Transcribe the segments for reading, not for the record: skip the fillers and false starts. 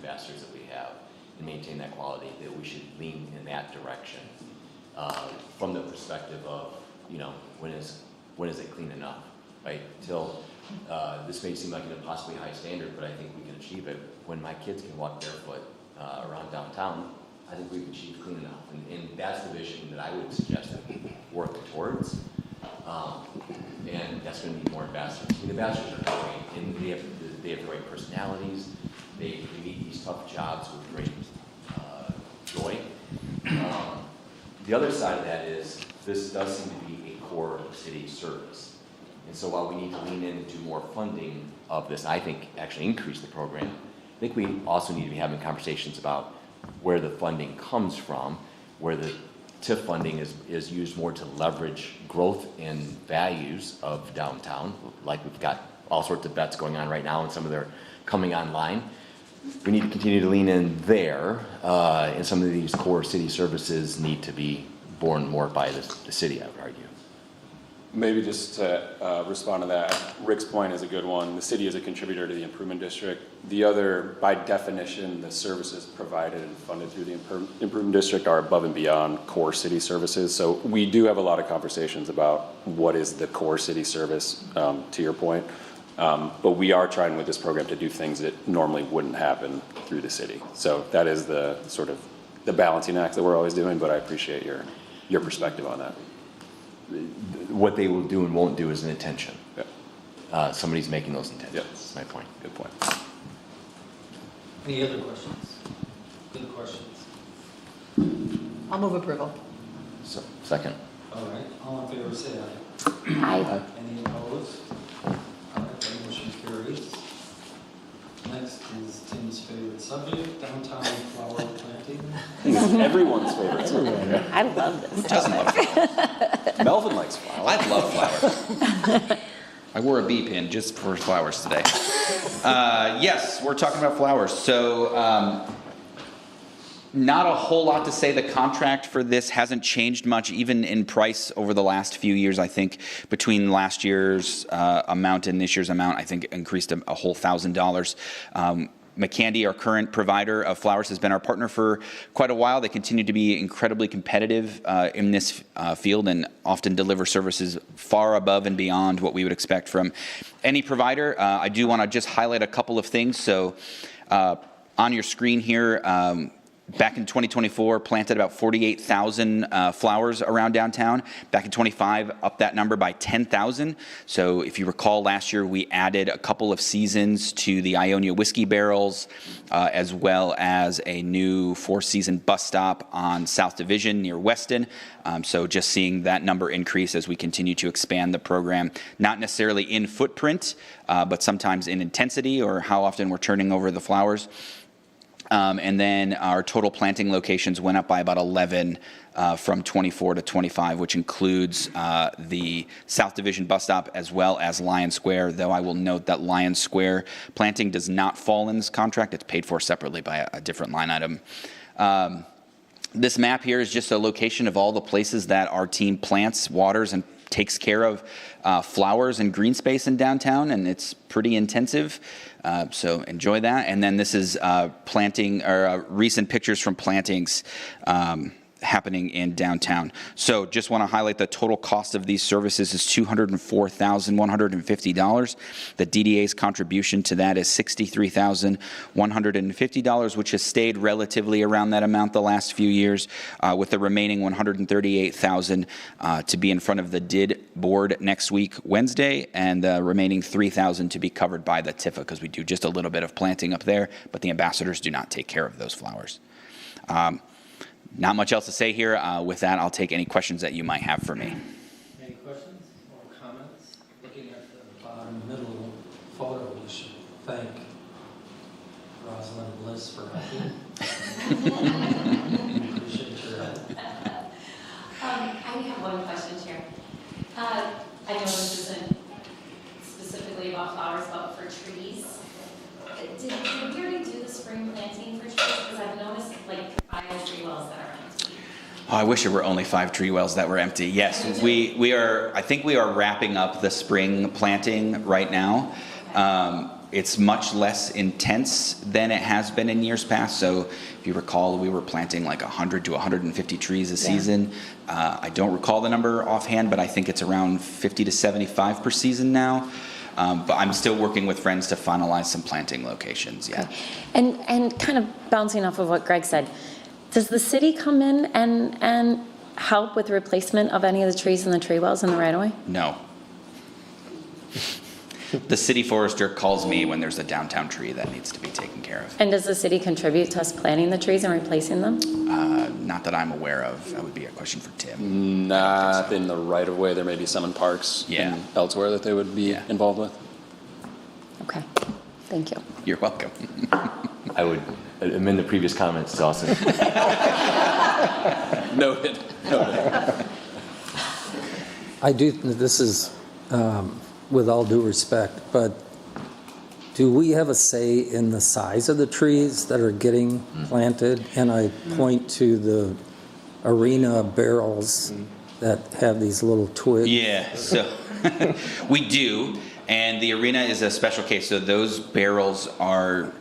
ambassadors that we have and maintain that quality, that we should lean in that direction from the perspective of, when is it clean enough, right? Till this may seem like an impossibly high standard, but I think we can achieve it. When my kids can walk barefoot around downtown, I think we've achieved clean enough. And that's the vision that I would suggest that we work towards. And that's going to need more ambassadors. I mean, the ambassadors are great, and they have the right personalities. They meet these tough jobs with great joy. The other side of that is this does seem to be a core city service. And so while we need to lean in and do more funding of this, I think actually increase the program, I think we also need to be having conversations about where the funding comes from, where the TIF funding is used more to leverage growth and values of downtown, like we've got all sorts of bets going on right now and some of them are coming online. We need to continue to lean in there, and some of these core city services need to be borne more by the city, I would argue. Maybe just to respond to that, Rick's point is a good one. The city is a contributor to the improvement district. The other, by definition, the services provided and funded through the improvement district are above and beyond core city services. So we do have a lot of conversations about what is the core city service, to your point. But we are trying with this program to do things that normally wouldn't happen through the city. So that is the sort of the balancing act that we're always doing, but I appreciate your perspective on that. What they will do and won't do is an intention. Yeah. Somebody's making those intentions. Yep. That's my point. Good point. Any other questions? Good questions. I'll move approval. So, second. All right, all in favor say aye. Aye. Any opposed? All right, that motion carries. Next is Tim's favorite subject, downtown flower planting. Everyone's favorite. I love this. Who doesn't love flowers? Melvin likes flowers. I love flowers. I wore a bee pin just for flowers today. Yes, we're talking about flowers. So not a whole lot to say. The contract for this hasn't changed much, even in price over the last few years. I think between last year's amount and this year's amount, I think increased a whole $1,000. McCandy, our current provider of flowers, has been our partner for quite a while. They continue to be incredibly competitive in this field and often deliver services far above and beyond what we would expect from any provider. I do want to just highlight a couple of things. So on your screen here, back in 2024, planted about 48,000 flowers around downtown. Back in 25, up that number by 10,000. So if you recall, last year we added a couple of seasons to the Ionia whiskey barrels, as well as a new 4-season bus stop on South Division near Weston. So just seeing that number increase as we continue to expand the program, not necessarily in footprint, but sometimes in intensity or how often we're turning over the flowers. And then our total planting locations went up by about 11 from 24 to 25, which includes the South Division bus stop as well as Lion Square, though I will note that Lion Square planting does not fall in this contract. It's paid for separately by a different line item. This map here is just a location of all the places that our team plants, waters, and takes care of flowers and green space in downtown, and it's pretty intensive. So enjoy that. And then this is planting or recent pictures from plantings happening in downtown. So just want to highlight the total cost of these services is $204,150. The DDA's contribution to that is $63,150, which has stayed relatively around that amount the last few years, with the remaining $138,000 to be in front of the DID board next week, Wednesday, and the remaining $3,000 to be covered by the TIFA, because we do just a little bit of planting up there, but the ambassadors do not take care of those flowers. Not much else to say here. With that, I'll take any questions that you might have for me. Any questions or comments? Looking at the bottom middle photo, we should thank Rosalind Bliss for helping. Appreciate your help. I have one question, Chair. I know this isn't specifically about flowers, but for trees. Did we already do the spring planting for trees? Because I've noticed like 5 tree wells that are empty. Oh, I wish there were only 5 tree wells that were empty. Yes, we are. I think we are wrapping up the spring planting right now. It's much less intense than it has been in years past. So if you recall, we were planting like 100 to 150 trees a season. I don't recall the number offhand, but I think it's around 50 to 75 per season now. But I'm still working with friends to finalize some planting locations, yeah. And kind of bouncing off of what Greg said, does the city come in and help with replacement of any of the trees in the tree wells in the right-of-way? No. The city forester calls me when there's a downtown tree that needs to be taken care of. And does the city contribute to us planting the trees and replacing them? Not that I'm aware of. That would be a question for Tim. Not in the right of way. There may be some in parks Yeah. and elsewhere that they would be involved with. Okay, thank you. You're welcome. I would amend the previous comments to also. Noted. I do, this is with all due respect, but do we have a say in the size of the trees that are getting planted? And I point to the arena barrels that have these little twigs. Yeah, so we do. And the arena is a special case. So those barrels are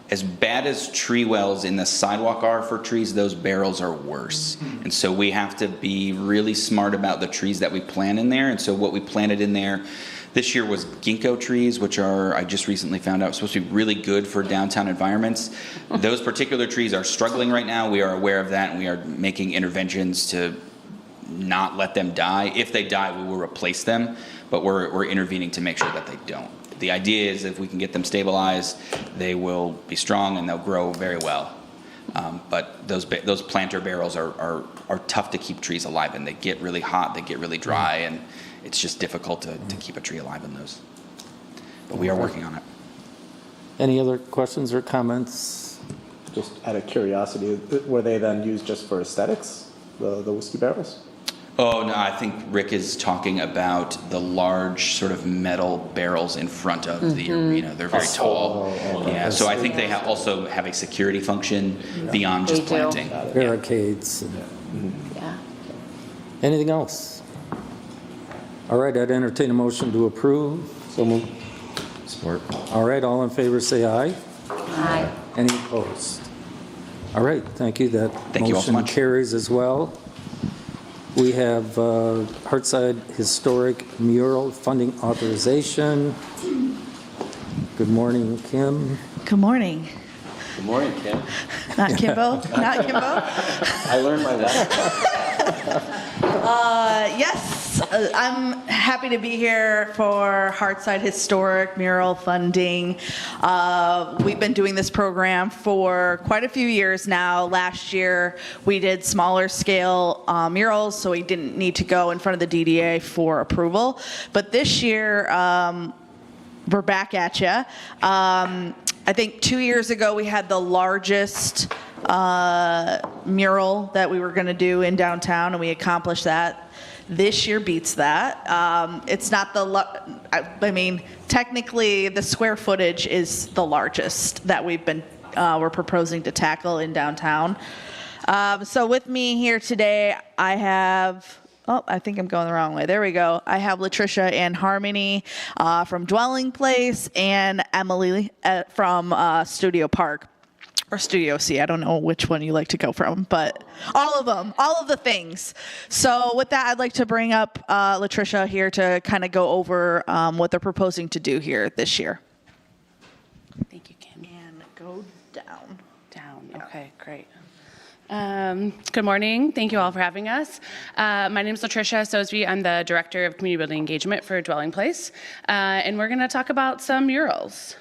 as bad as tree wells in the sidewalk are for trees, those barrels are worse. And so we have to be really smart about the trees that we plant in there. And so what we planted in there this year was ginkgo trees, which are, I just recently found out, supposed to be really good for downtown environments. Those particular trees are struggling right now. We are aware of that, and we are making interventions to not let them die. If they die, we will replace them, but we're intervening to make sure that they don't. The idea is if we can get them stabilized, they will be strong and they'll grow very well. But those planter barrels are tough to keep trees alive in. They get really hot, they get really dry, and it's just difficult to keep a tree alive in those. But we are working on it. Any other questions or comments? Just out of curiosity, were they then used just for aesthetics, the whiskey barrels? Oh, no, I think Rick is talking about the large sort of metal barrels in front of the arena. They're very tall. Yeah, so I think they also have a security function beyond just They do. planting. Barricades. Yeah. Anything else? All right, I'd entertain a motion to approve. So moved. Support. All right, all in favor, say aye. Aye. Any opposed? All right, thank you. That Thank you all so motion much. carries as well. We have Hartside Historic Mural Funding Authorization. Good morning, Kim. Good morning. Good morning, Kim. Not Kimbo? Not Kimbo? I learned my lesson. Yes, I'm happy to be here for Hartside Historic Mural Funding. We've been doing this program for quite a few years now. Last year, we did smaller scale murals, so we didn't need to go in front of the DDA for approval. But this year, we're back at you. I think 2 years ago, we had the largest mural that we were going to do in downtown, and we accomplished that. This year beats that. It's not I mean, technically, the square footage is the largest that we're proposing to tackle in downtown. So with me here today, I have. Oh, I think I'm going the wrong way. There we go. I have Latricia and Harmony from Dwelling Place and Emily from Studio Park. Or Studio C, I don't know which one you like to go from, but all of them, all of the things. So with that, I'd like to bring up Latricia here to kind of go over what they're proposing to do here this year. Thank you, Kim. And go down. Down. Okay, great. Good morning. Thank you all for having us. My name is Latricia Sosby. I'm the Director of Community Building Engagement for Dwelling Place. And we're going to talk about some murals.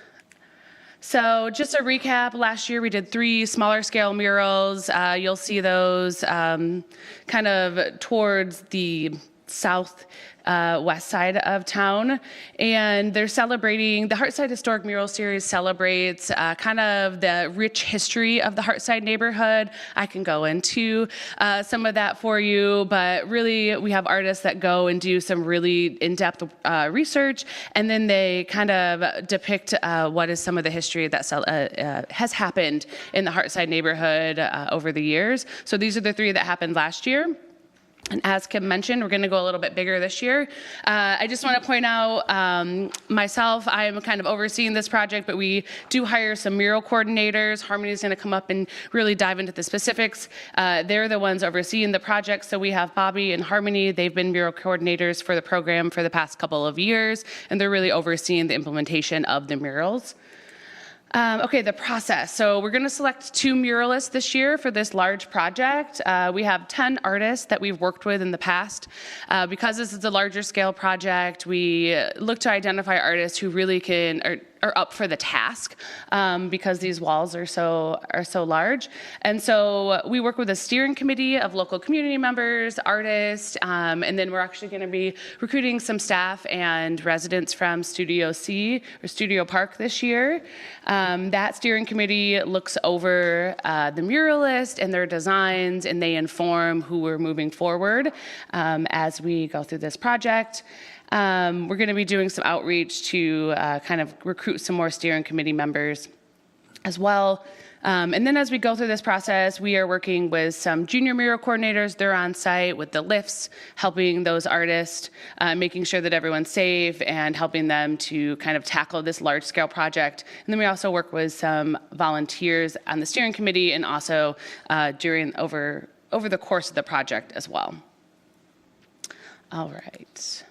So just a recap, last year we did 3 smaller scale murals. You'll see those kind of towards the west side of town, and they're celebrating, the Hartside Historic Mural Series celebrates kind of the rich history of the Hartside neighborhood. I can go into some of that for you, but really we have artists that go and do some really in-depth research, and then they kind of depict what is some of the history that has happened in the Hartside neighborhood over the years. So these are the 3 that happened last year. And as Kim mentioned, we're going to go a little bit bigger this year. I just want to point out, myself, I am kind of overseeing this project, but we do hire some mural coordinators. Harmony is going to come up and really dive into the specifics. They're the ones overseeing the project. So we have Bobby and Harmony. They've been mural coordinators for the program for the past couple of years, and they're really overseeing the implementation of the murals. Okay, the process. So we're going to select 2 muralists this year for this large project. We have 10 artists that we've worked with in the past. Because this is a larger scale project, we look to identify artists who really are up for the task, because these walls are so large. And so we work with a steering committee of local community members, artists, and then we're actually going to be recruiting some staff and residents from Studio C or Studio Park this year. That steering committee looks over the muralist and their designs, and they inform who we're moving forward as we go through this project. We're going to be doing some outreach to kind of recruit some more steering committee members as well. And then as we go through this process, we are working with some junior mural coordinators. They're on site with the lifts, helping those artists, making sure that everyone's safe and helping them to kind of tackle this large scale project. And then we also work with some volunteers on the steering committee and also over the course of the project as well. All right.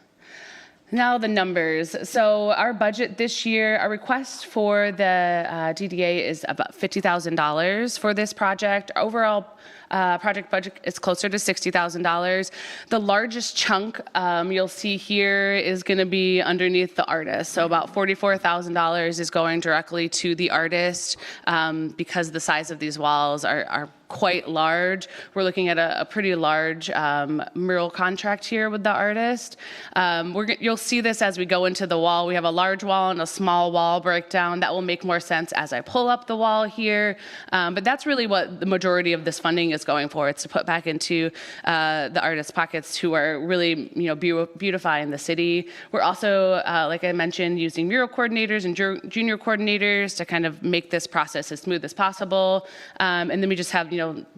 Now the numbers. So our budget this year, our request for the DDA is about $50,000 for this project. Overall project budget is closer to $60,000. The largest chunk you'll see here is going to be underneath the artist. So about $44,000 is going directly to the artist because the size of these walls are quite large. We're looking at a pretty large mural contract here with the artist. You'll see this as we go into the wall. We have a large wall and a small wall breakdown. That will make more sense as I pull up the wall here. But that's really what the majority of this funding is going for. It's to put back into the artist's pockets who are really, beautifying the city. We're also, like I mentioned, using mural coordinators and junior coordinators to kind of make this process as smooth as possible. And then we just have,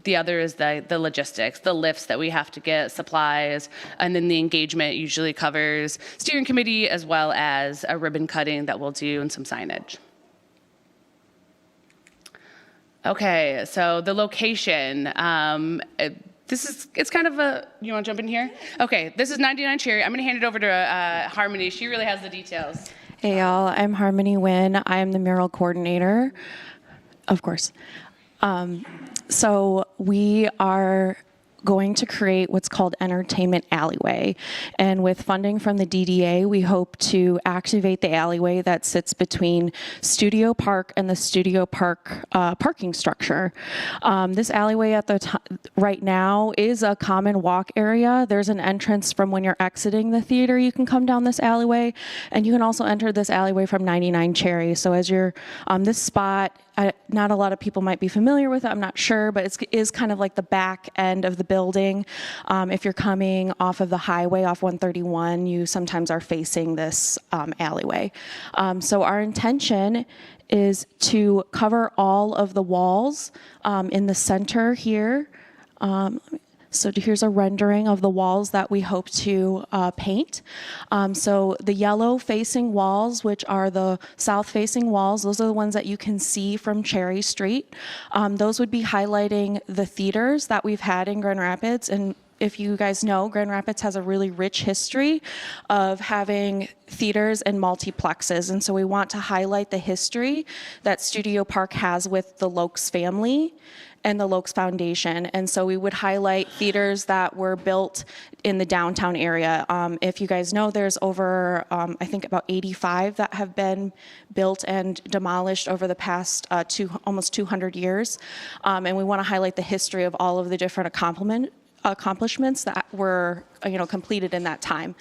the other is the logistics, the lifts that we have to get, supplies, and then the engagement usually covers steering committee as well as a ribbon cutting that we'll do and some signage. Okay, so the location. It's kind of you want to jump in here? Okay, this is 99 Cherry. I'm going to hand it over to Harmony. She really has the details. Hey y'all, I'm Harmony Nguyen. I'm the mural coordinator, of course. So we are going to create what's called Entertainment Alleyway. And with funding from the DDA, we hope to activate the alleyway that sits between Studio Park and the Studio Park parking structure. This alleyway right now is a common walk area. There's an entrance from when you're exiting the theater. You can come down this alleyway, and you can also enter this alleyway from 99 Cherry. So as you're on this spot, not a lot of people might be familiar with it, I'm not sure, but it is kind of like the back end of the building. If you're coming off of the highway, off 131, you sometimes are facing this alleyway. So our intention is to cover all of the walls in the center here. So here's a rendering of the walls that we hope to paint. So the yellow facing walls, which are the south facing walls, those are the ones that you can see from Cherry Street. Those would be highlighting the theaters that we've had in Grand Rapids. And if you guys know, Grand Rapids has a really rich history of having theaters and multiplexes. And so we want to highlight the history that Studio Park has with the Lokes family and the Lokes Foundation. And so we would highlight theaters that were built in the downtown area. If you guys know, there's over, I think about 85 that have been built and demolished over the past almost 200 years. And we want to highlight the history of all of the different accomplishments that were completed in that time.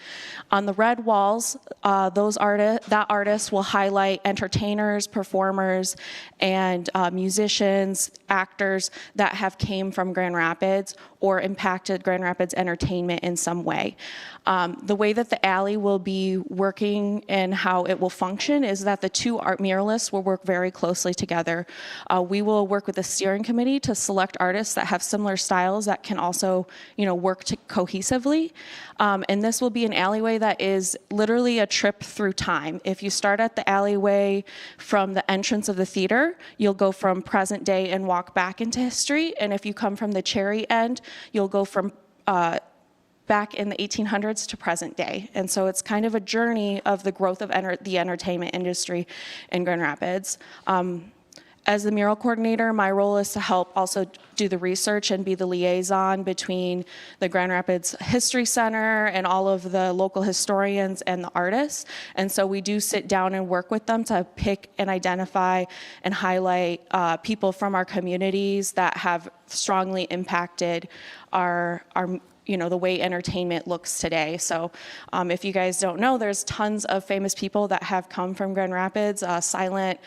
On the red walls, that artist will highlight entertainers, performers, and musicians, actors that have came from Grand Rapids or impacted Grand Rapids entertainment in some way. The way that the alley will be working and how it will function is that the two art muralists will work very closely together. We will work with the steering committee to select artists that have similar styles that can also work cohesively. And this will be an alleyway that is literally a trip through time. If you start at the alleyway from the entrance of the theater, you'll go from present day and walk back into history. And if you come from the Cherry end, you'll go from back in the 1800s to present day. And so it's kind of a journey of the growth of the entertainment industry in Grand Rapids. As the mural coordinator, my role is to help also do the research and be the liaison between the Grand Rapids History Center and all of the local historians and the artists. And so we do sit down and work with them to pick and identify and highlight people from our communities that have strongly impacted our the way entertainment looks today. So if you guys don't know, there's tons of famous people that have come from Grand Rapids. Silent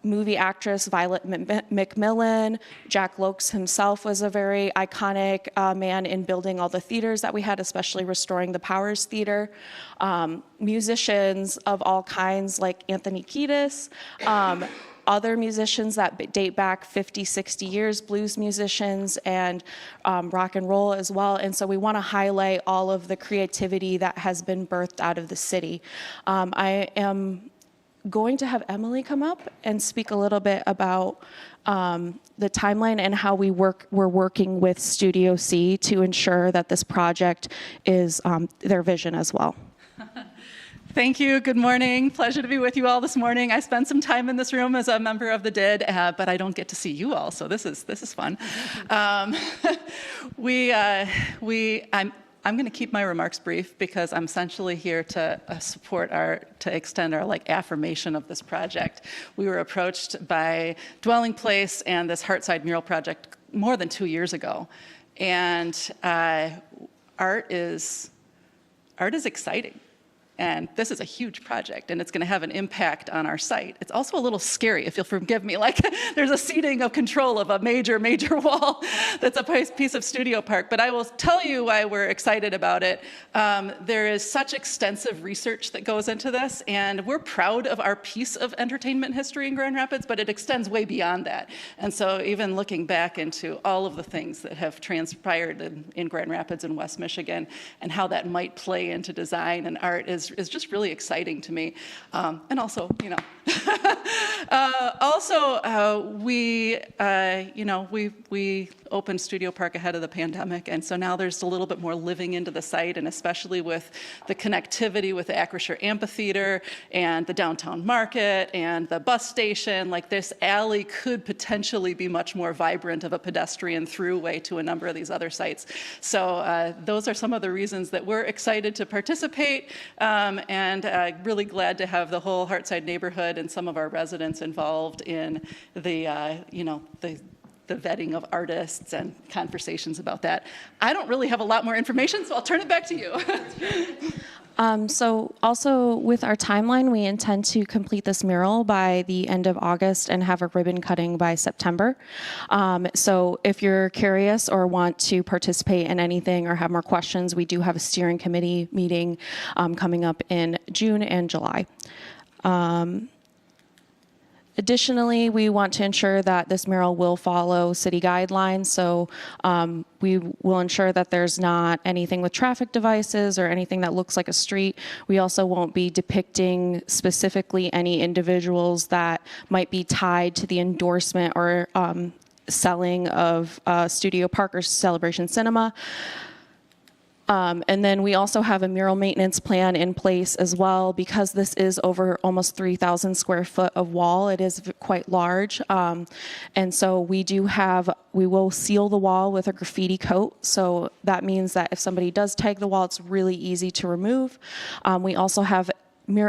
movie actress Violet McMillan. Jack Lokes himself was a very iconic man in building all the theaters that we had, especially restoring the Powers Theater. Musicians of all kinds like Anthony Kiedis. Other musicians that date back 50, 60 years, blues musicians and rock and roll as well. And so we want to highlight all of the creativity that has been birthed out of the city. I am going to have Emily come up and speak a little bit about the timeline and how we're working with Studio C to ensure that this project is their vision as well. Thank you. Good morning. Pleasure to be with you all this morning. I spent some time in this room as a member of the DID, but I don't get to see you all, so this is fun. I'm going to keep my remarks brief because I'm essentially here to extend our affirmation of this project. We were approached by Dwelling Place and this Heartside Mural Project more than 2 years ago, and art is exciting. And this is a huge project, and it's going to have an impact on our site. It's also a little scary, if you'll forgive me. There's a ceding of control of a major wall that's a piece of Studio Park. But I will tell you why we're excited about it. There is such extensive research that goes into this, and we're proud of our piece of entertainment history in Grand Rapids, but it extends way beyond that. And so even looking back into all of the things that have transpired in Grand Rapids and West Michigan and how that might play into design and art is just really exciting to me. And also, we opened Studio Park ahead of the pandemic, and so now there's a little bit more living into the site, and especially with the connectivity with the Acrisure Amphitheater and the downtown market and the bus station, this alley could potentially be much more vibrant of a pedestrian throughway to a number of these other sites. So those are some of the reasons that we're excited to participate. And really glad to have the whole Heartside neighborhood and some of our residents involved in the vetting of artists and conversations about that. I don't really have a lot more information, so I'll turn it back to you. So also with our timeline, we intend to complete this mural by the end of August and have a ribbon cutting by September. So if you're curious or want to participate in anything or have more questions, we do have a steering committee meeting coming up in June and July. Additionally, we want to ensure that this mural will follow city guidelines. So we will ensure that there's not anything with traffic devices or anything that looks like a street. We also won't be depicting specifically any individuals that might be tied to the endorsement or selling of Studio Park or Celebration Cinema. And then we also have a mural maintenance plan in place as well. Because this is over almost 3,000 square foot of wall, it is quite large. And so we will seal the wall with a graffiti coat. So that means that if somebody does tag the wall, it's really easy to remove. We also have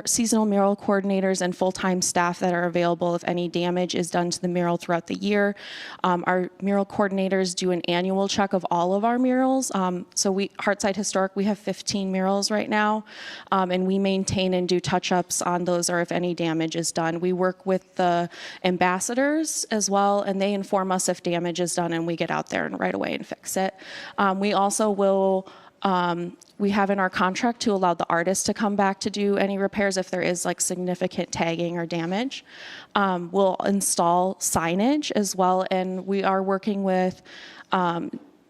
seasonal mural coordinators and full-time staff that are available if any damage is done to the mural throughout the year. Our mural coordinators do an annual check of all of our murals. So Heartside Historic, we have 15 murals right now, and we maintain and do touch-ups on those or if any damage is done. We work with the ambassadors as well, and they inform us if damage is done, and we get out there and right away and fix it. We also will we have in our contract to allow the artist to come back to do any repairs if there is significant tagging or damage. We'll install signage as well, and we are working with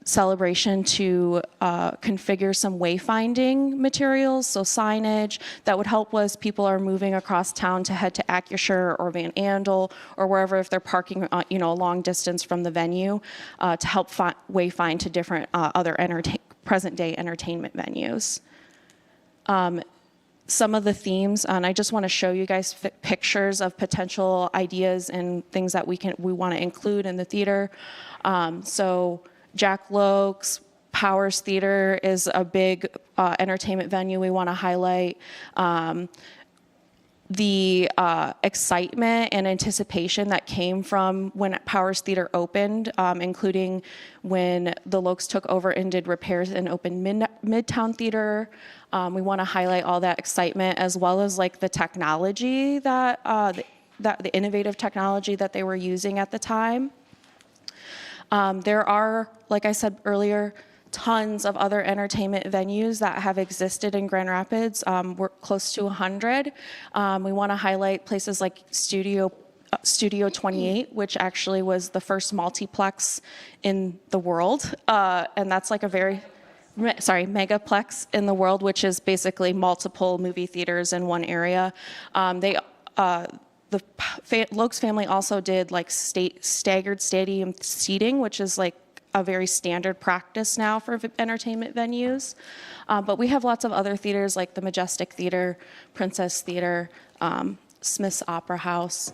celebration to configure some wayfinding materials, so signage that would help as people are moving across town to head to Acrisure or Van Andel or wherever if they're parking, a long distance from the venue, to help wayfind to different other present-day entertainment venues. Some of the themes, and I just want to show you guys pictures of potential ideas and things that we want to include in the theater. So Jack Loke's Powers Theater is a big entertainment venue we want to highlight. The excitement and anticipation that came from when Powers Theater opened, including when the Lokes took over and did repairs and opened Midtown Theater. We want to highlight all that excitement as well as like the technology that the innovative technology that they were using at the time. There are, like I said earlier, tons of other entertainment venues that have existed in Grand Rapids. We're close to 100. We want to highlight places like Studio 28, which actually was the first multiplex in the world. And that's like a megaplex in the world, which is basically multiple movie theaters in one area. The Lokes family also did like staggered stadium seating, which is like a very standard practice now for entertainment venues. But we have lots of other theaters like the Majestic Theater, Princess Theater, Smith's Opera House.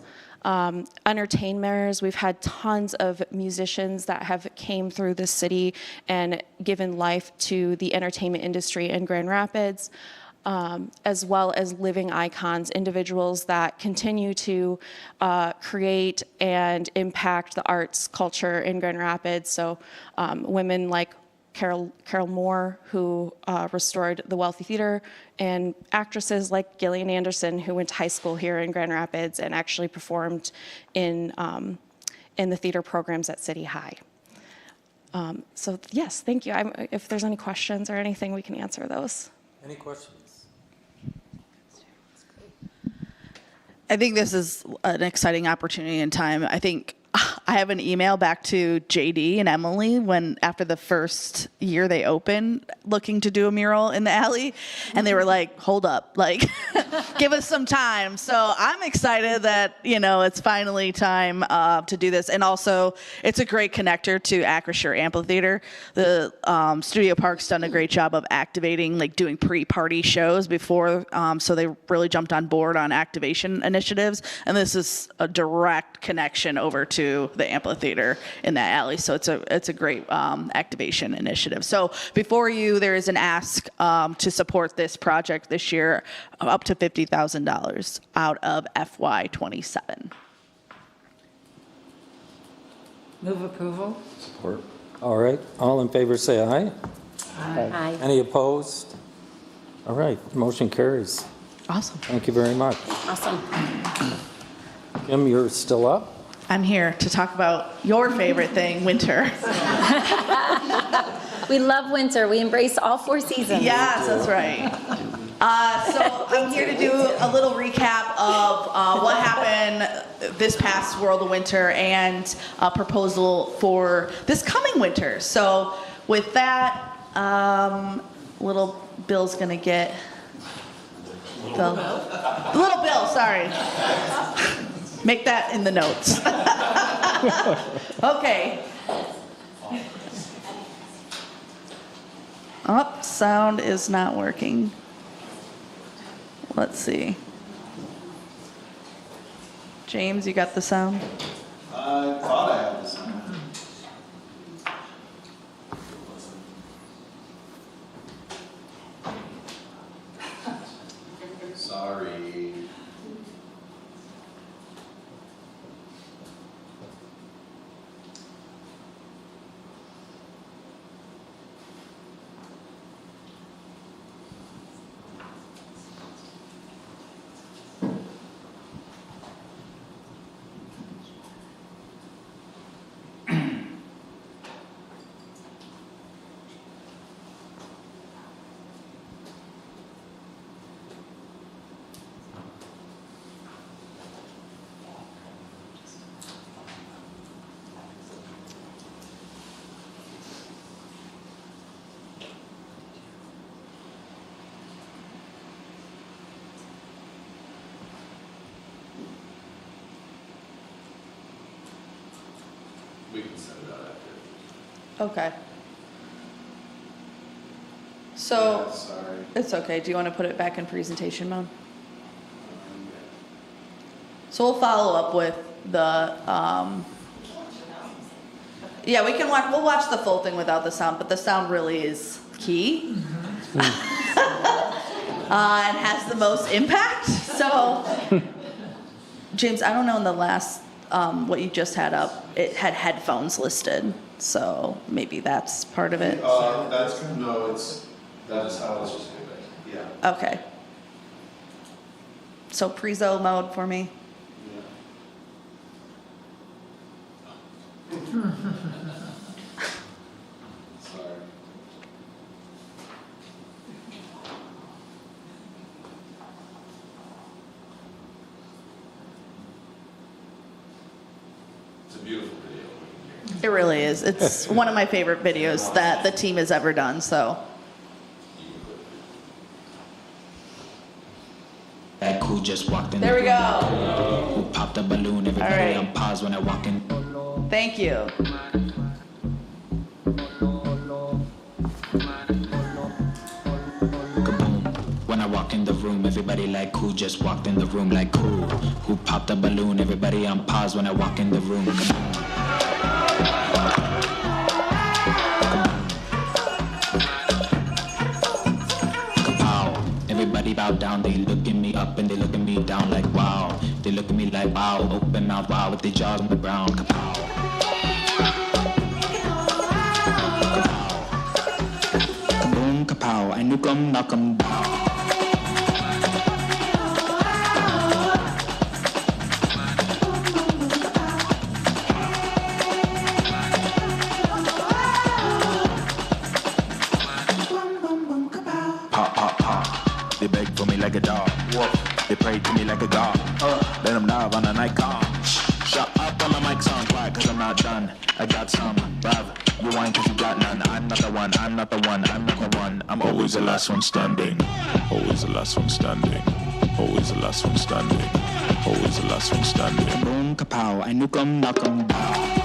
Entertainers, we've had tons of musicians that have came through the city and given life to the entertainment industry in Grand Rapids. As well as living icons, individuals that continue to create and impact the arts culture in Grand Rapids. So women like Carol Moore, who restored the Wealthy Theater, and actresses like Gillian Anderson, who went to high school here in Grand Rapids and actually performed in the theater programs at City High. So yes, thank you. If there's any questions or anything, we can answer those. Any questions? I think this is an exciting opportunity in time. I think I have an email back to JD and Emily when after the first year they opened looking to do a mural in the alley, and they were like, hold up, like give us some time. So I'm excited that, it's finally time to do this. And also it's a great connector to Acrisure Amphitheater. The Studio Park's done a great job of activating, like doing pre-party shows before. So they really jumped on board on activation initiatives. And this is a direct connection over to the amphitheater in that alley. So it's a great activation initiative. So before you, there is an ask to support this project this year of up to $50,000 out of FY27. Move approval. Support. All right, all in favor say aye. Aye. Any opposed? All right, motion carries. Awesome. Thank you very much. Awesome. Kim, you're still up? I'm here to talk about your favorite thing, winter. We love winter. We embrace all 4 seasons. Yes, that's right. So I'm here to do a little recap of what happened this past World of Winter and a proposal for this coming winter. So with that, little Bill's gonna get the little Bill. Sorry. Make that in the notes. Okay. Oh, sound is not working. Let's see. James, you got the sound? I thought I had this. Sorry. We can send it out after. Okay. So, Yeah, sorry. it's okay. Do you want to put it back in presentation mode? So we'll follow up with the, yeah, we can watch, we'll watch the full thing without the sound, but the sound really is key. And has the most impact, so. James, I don't know in the last, what you just had up, it had headphones listed, so maybe that's part of it. That is how it's just gonna be, yeah. Okay. So prezo mode for me. Sorry. It's a beautiful video. It really is. It's one of my favorite videos that the team has ever done, so. Like who just walked in There we the go. room, who popped a balloon, everybody All right. on pause when I walk in. Thank you. Kaboom. When I walk in the room, everybody like who just walked in the room, like who popped a balloon, everybody on pause when I walk in the room. Kaboom. Kapow. Everybody bow down, they looking me up and they looking me down like wow. They look at me like wow, open mouth wow with their jaws on the ground. Kapow. Kaboom, kapow, I nuke 'em, knock 'em down. Pop, pop, pop. They beg for me like a dog. They pray to me like a god. Let them know on the night call. Shut up on the mic song, why? Cause I'm not done. I got some, bruv. You whine cause you got none. I'm not the one, I'm not the one, I'm not the one. I'm always the last one standing. Always the last one standing. Always the last one standing. Always the last one standing. Boom, kapow, I nuke 'em, knock 'em down.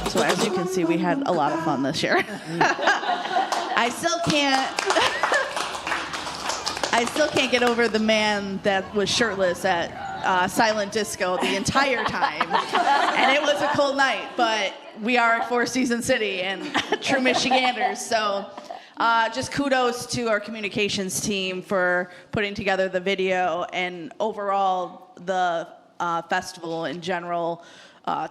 So as you can see, we had a lot of fun this year. I still can't get over the man that was shirtless at Silent Disco the entire time. And it was a cold night, but we are Four Seasons City and true Michiganders. So just kudos to our communications team for putting together the video and overall the festival in general.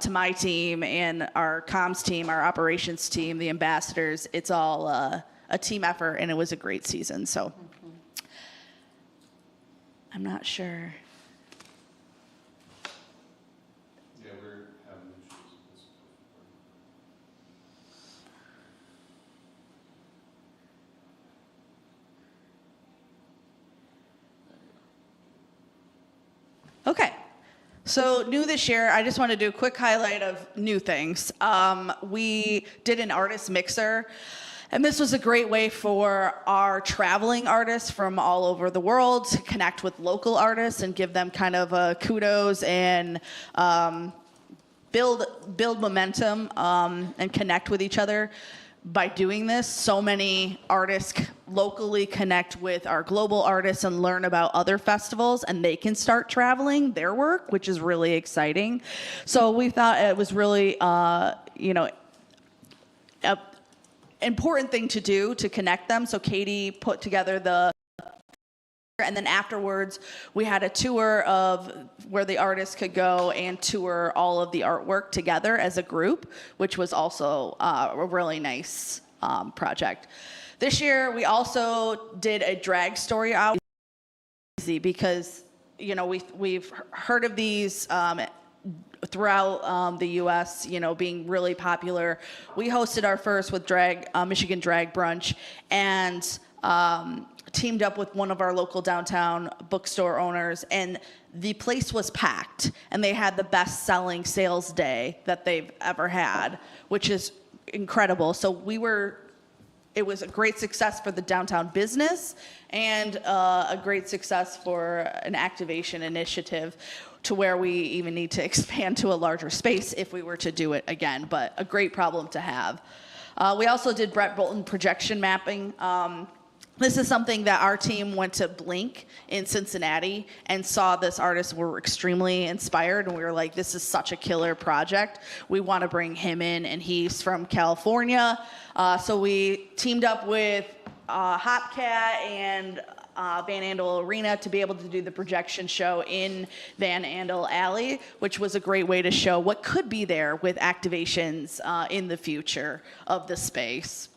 To my team and our comms team, our operations team, the ambassadors, it's all a team effort and it was a great season. So I'm not sure. Yeah, we're having issues with this. Okay. So new this year, I just want to do a quick highlight of new things. We did an artist mixer, and this was a great way for our traveling artists from all over the world to connect with local artists and give them kind of a kudos and build momentum and connect with each other. By doing this, so many artists locally connect with our global artists and learn about other festivals, and they can start traveling their work, which is really exciting. So we thought it was really, an important thing to do to connect them. So Katie put together and then afterwards, we had a tour of where the artists could go and tour all of the artwork together as a group, which was also a really nice project. This year, we also did a drag story out because, you know, we've heard of these throughout the U.S., you know, being really popular. We hosted our first with Michigan Drag Brunch, and teamed up with one of our local downtown bookstore owners, and the place was packed, and they had the best-selling sales day that they've ever had, which is incredible. So it was a great success for the downtown business and a great success for an activation initiative, to where we even need to expand to a larger space if we were to do it again, but a great problem to have. We also did Brett Bolton projection mapping. This is something that our team went to Blink in Cincinnati and saw this artist, were extremely inspired, and we were like, this is such a killer project. We want to bring him in, and he's from California. So we teamed up with Hopcat and Van Andel Arena to be able to do the projection show in Van Andel Alley, which was a great way to show what could be there with activations in the future of the space.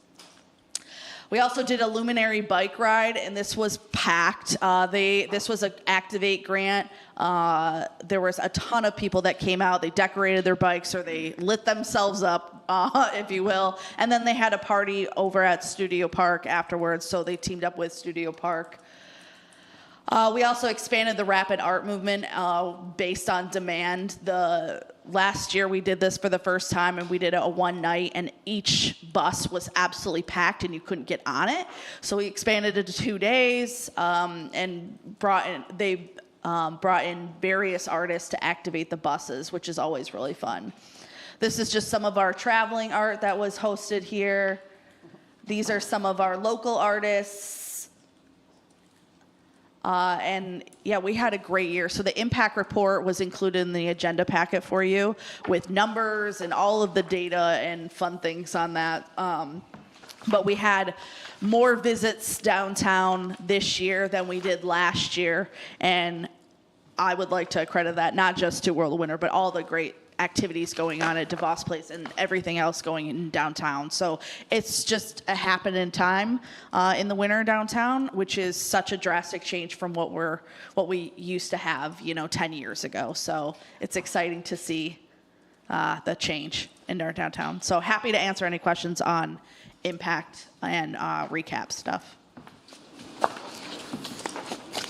We also did a luminary bike ride, and this was packed. This was an Activate grant. There was a ton of people that came out. They decorated their bikes, or they lit themselves up, if you will. And then they had a party over at Studio Park afterwards, so they teamed up with Studio Park. We also expanded the rapid art movement based on demand. Last year we did this for the first time, and we did it a one night, and each bus was absolutely packed and you couldn't get on it. So we expanded it to 2 days and brought in various artists to activate the buses, which is always really fun. This is just some of our traveling art that was hosted here. These are some of our local artists. And yeah, we had a great year. So the impact report was included in the agenda packet for you, with numbers and all of the data and fun things on that. But we had more visits downtown this year than we did last year. And I would like to credit that not just to World of Winter, but all the great activities going on at DeVos Place and everything else going in downtown. So it's just a happening time in the winter downtown, which is such a drastic change from what we used to have, 10 years ago. So it's exciting to see the change in our downtown. So happy to answer any questions on impact and recap stuff.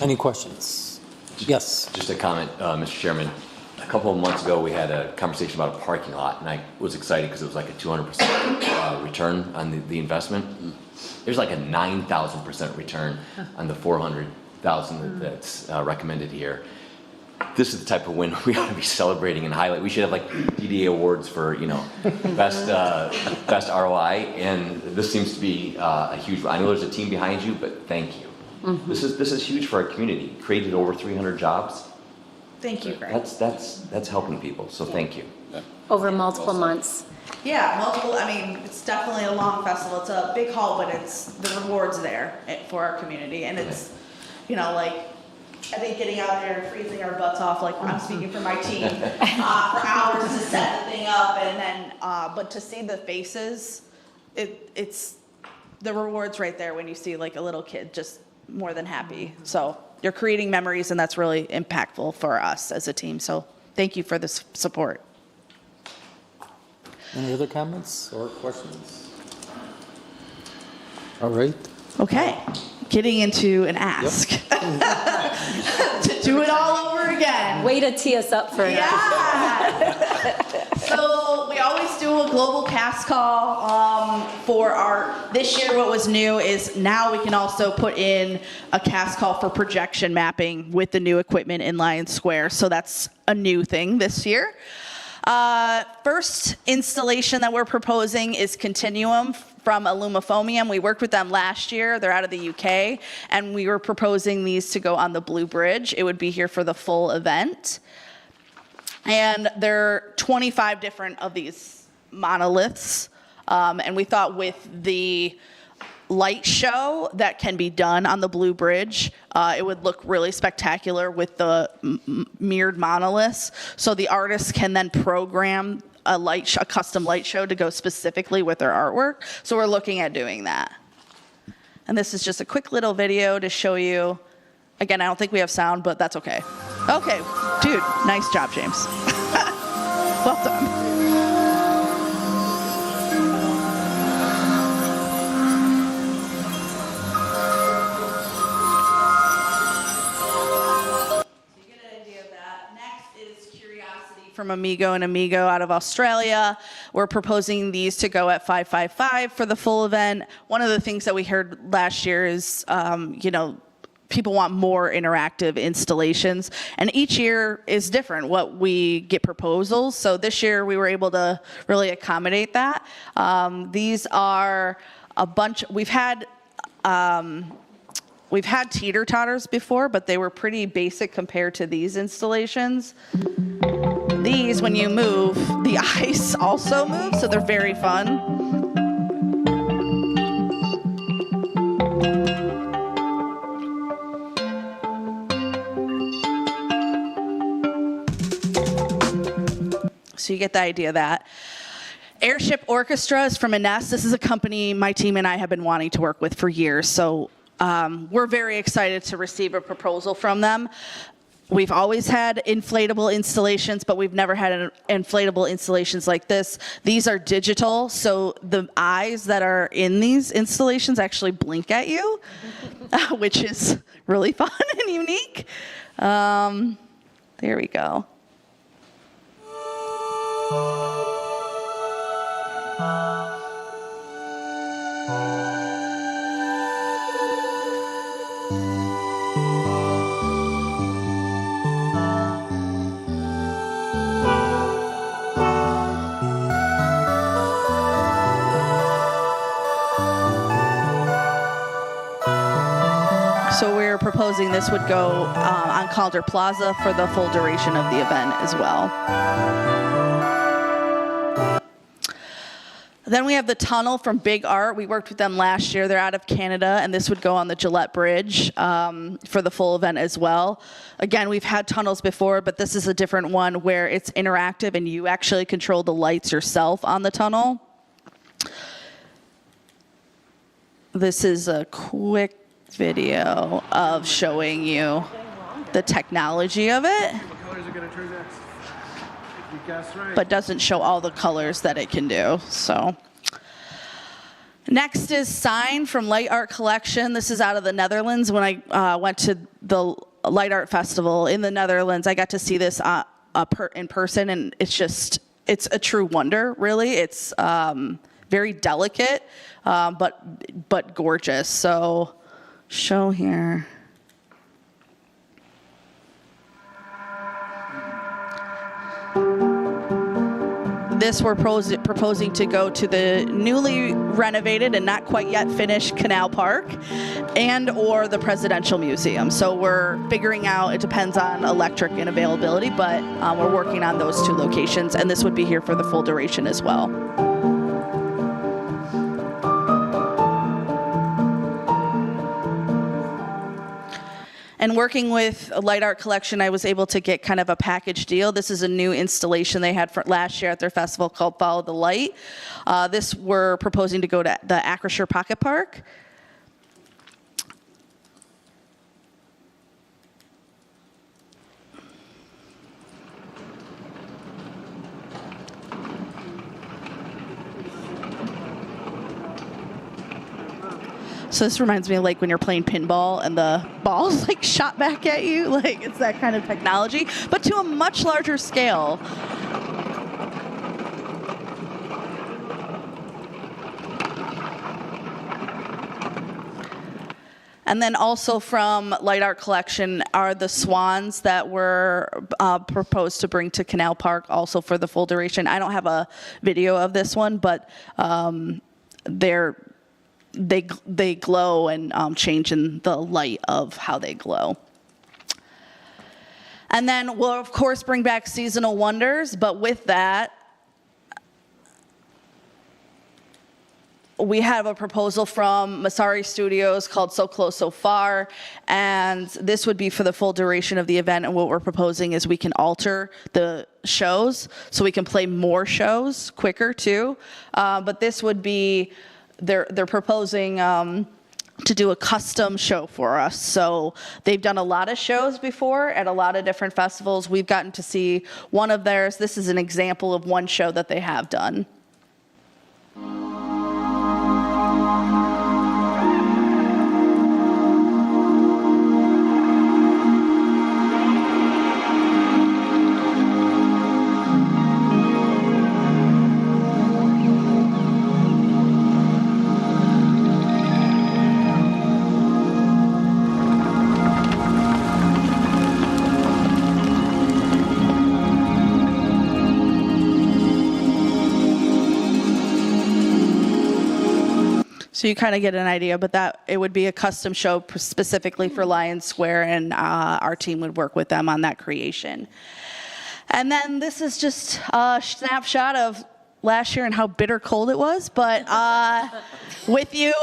Any questions? Yes. Just a comment, Mr. Chairman. A couple of months ago, we had a conversation about a parking lot, and I was excited because it was like a 200% return on the investment. There's like a 9,000% return on the 400,000 that's recommended here. This is the type of win we ought to be celebrating and highlight. We should have like DDA awards for best ROI, and this seems to be a huge. I know there's a team behind you, but thank you. Mm-hmm. This is huge for our community. Created over 300 jobs. Thank you, Greg. That's helping people, so thank you. Over multiple months. Yeah, multiple. I mean, it's definitely a long festival. It's a big haul, but it's the rewards there for our community, and it's, I think getting out there and freezing our butts off, like I'm speaking for my team, for hours to set the thing up, and then, but to see the faces, it's the rewards right there when you see like a little kid just more than happy. So you're creating memories, and that's really impactful for us as a team. So thank you for this support. Any other comments or questions? All right. Okay, getting into an ask. Yep. To do it all over again. Way to tee us up for So we always do a global cast call for this year what was new is now we can also put in a cast call for projection mapping with the new equipment in Lion Square. So that's a new thing this year. First installation that we're proposing is Continuum from Illumifomium. We worked with them last year. They're out of the UK, and we were proposing these to go on the Blue Bridge. It would be here for the full event. And there are 25 different of these monoliths, and we thought with the light show that can be done on the Blue Bridge, it would look really spectacular with the mirrored monoliths. So the artists can then program a custom light show to go specifically with their artwork. So we're looking at doing that. And this is just a quick little video to show you. Again, I don't think we have sound, but that's okay. Okay, dude, nice job, James. Well done. From Amigo and Amigo out of Australia. We're proposing these to go at $555 for the full event. One of the things that we heard last year is, people want more interactive installations, and each year is different what we get proposals. So this year we were able to really accommodate that. These are a bunch, we've had teeter-totters before, but they were pretty basic compared to these installations. These, when you move, the ice also moves, so they're very fun. So you get the idea of that. Airship Orchestra is from Ines. This is a company my team and I have been wanting to work with for years, so we're very excited to receive a proposal from them. We've always had inflatable installations, but we've never had inflatable installations like this. These are digital, so the eyes that are in these installations actually blink at you, which is really fun and unique. There we go. So we're proposing this would go on Calder Plaza for the full duration of the event as well. Then we have the tunnel from Big Art. We worked with them last year. They're out of Canada, and this would go on the Gillette Bridge for the full event as well. Again, we've had tunnels before, but this is a different one where it's interactive and you actually control the lights yourself on the tunnel. This is a quick video of showing you the technology of it, but doesn't show all the colors that it can do. So next is Sign from Light Art Collection. This is out of the Netherlands. When I went to the Light Art Festival in the Netherlands, I got to see this in person, and it's a true wonder, really. It's very delicate, but gorgeous. So show here. This we're proposing to go to the newly renovated and not quite yet finished Canal Park and or the Presidential Museum. So we're figuring out, it depends on electric and availability, but we're working on those two locations, and this would be here for the full duration as well. And working with a Light Art Collection, I was able to get kind of a package deal. This is a new installation they had for last year at their festival called Follow the Light. This we're proposing to go to the Acrisure Pocket Park. So this reminds me of like when you're playing pinball and the ball's like shot back at you. Like it's that kind of technology, but to a much larger scale. And then also from Light Art Collection are the swans that were proposed to bring to Canal Park also for the full duration. I don't have a video of this one, but they glow and change in the light of how they glow. And then we'll of course bring back seasonal wonders, but with that, we have a proposal from Masari Studios called So Close, So Far, and this would be for the full duration of the event, and what we're proposing is we can alter the shows, so we can play more shows quicker too, but this would be, they're proposing to do a custom show for us. So they've done a lot of shows before at a lot of different festivals. We've gotten to see one of theirs. This is an example of one show that they have done. So you kind of get an idea, but that it would be a custom show specifically for Lions Square, and our team would work with them on that creation. And then this is just a snapshot of last year and how bitter cold it was, but with you,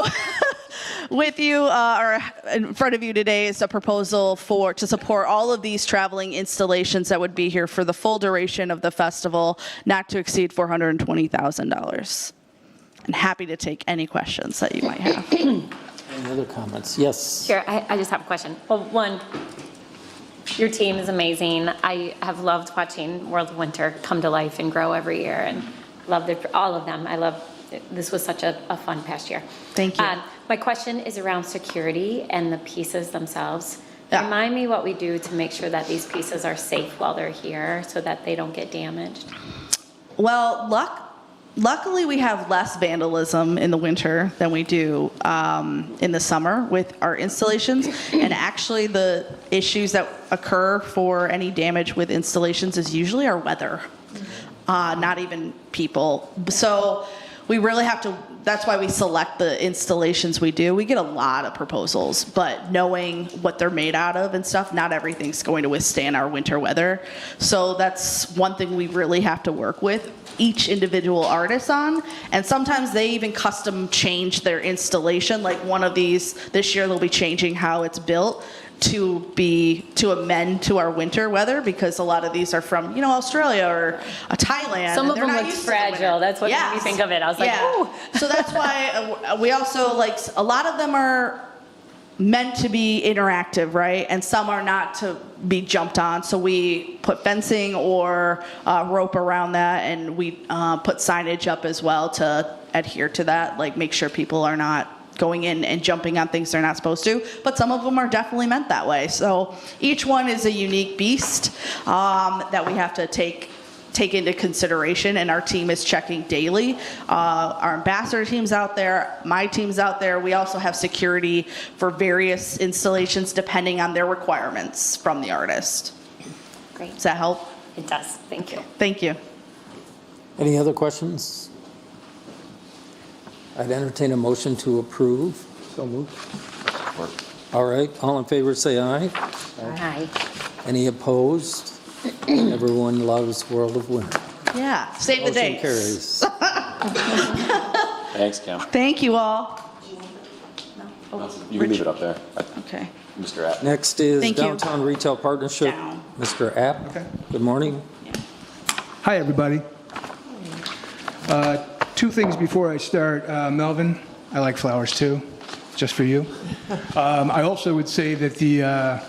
or in front of you today is a proposal to support all of these traveling installations that would be here for the full duration of the festival, not to exceed $420,000. And happy to take any questions that you might have. Any other comments? Yes. Sure, I just have a question. Well, one, your team is amazing. I have loved watching World of Winter come to life and grow every year, and loved all of them. This was such a fun past year. Thank you. My question is around security and the pieces themselves. Yeah. Remind me what we do to make sure that these pieces are safe while they're here so that they don't get damaged. Well, luckily we have less vandalism in the winter than we do in the summer with our installations. And actually the issues that occur for any damage with installations is usually our weather, not even people. So we really have to, that's why we select the installations we do. We get a lot of proposals, but knowing what they're made out of and stuff, not everything's going to withstand our winter weather. So that's one thing we really have to work with each individual artist on, and sometimes they even custom change their installation. Like one of these, this year they'll be changing how it's built to amend to our winter weather, because a lot of these are from, Australia or Thailand. Some of them look fragile. That's what made me think of it. I was like, ooh. So that's why we also, a lot of them are meant to be interactive, right? And some are not to be jumped on. So we put fencing or rope around that, and we put signage up as well to adhere to that, make sure people are not going in and jumping on things they're not supposed to. But some of them are definitely meant that way. So each one is a unique beast that we have to take into consideration, and our team is checking daily. Our ambassador team's out there, my team's out there. We also have security for various installations depending on their requirements from the artist. Great. Does that help? It does. Thank you. Thank you. Any other questions? I'd entertain a motion to approve. So moved. All right, all in favor say aye. Hi. Any opposed? Everyone loves World of Winter. Yeah, save the Motion dates. carries. Thanks, Kim. Thank you all. You can leave it up there. Okay. Mr. App. Next is Thank you. Downtown Retail Partnership. Down. Mr. App. Okay. Good morning. Hi, everybody. Two things before I start. Melvin, I like flowers too, just for you. I also would say that the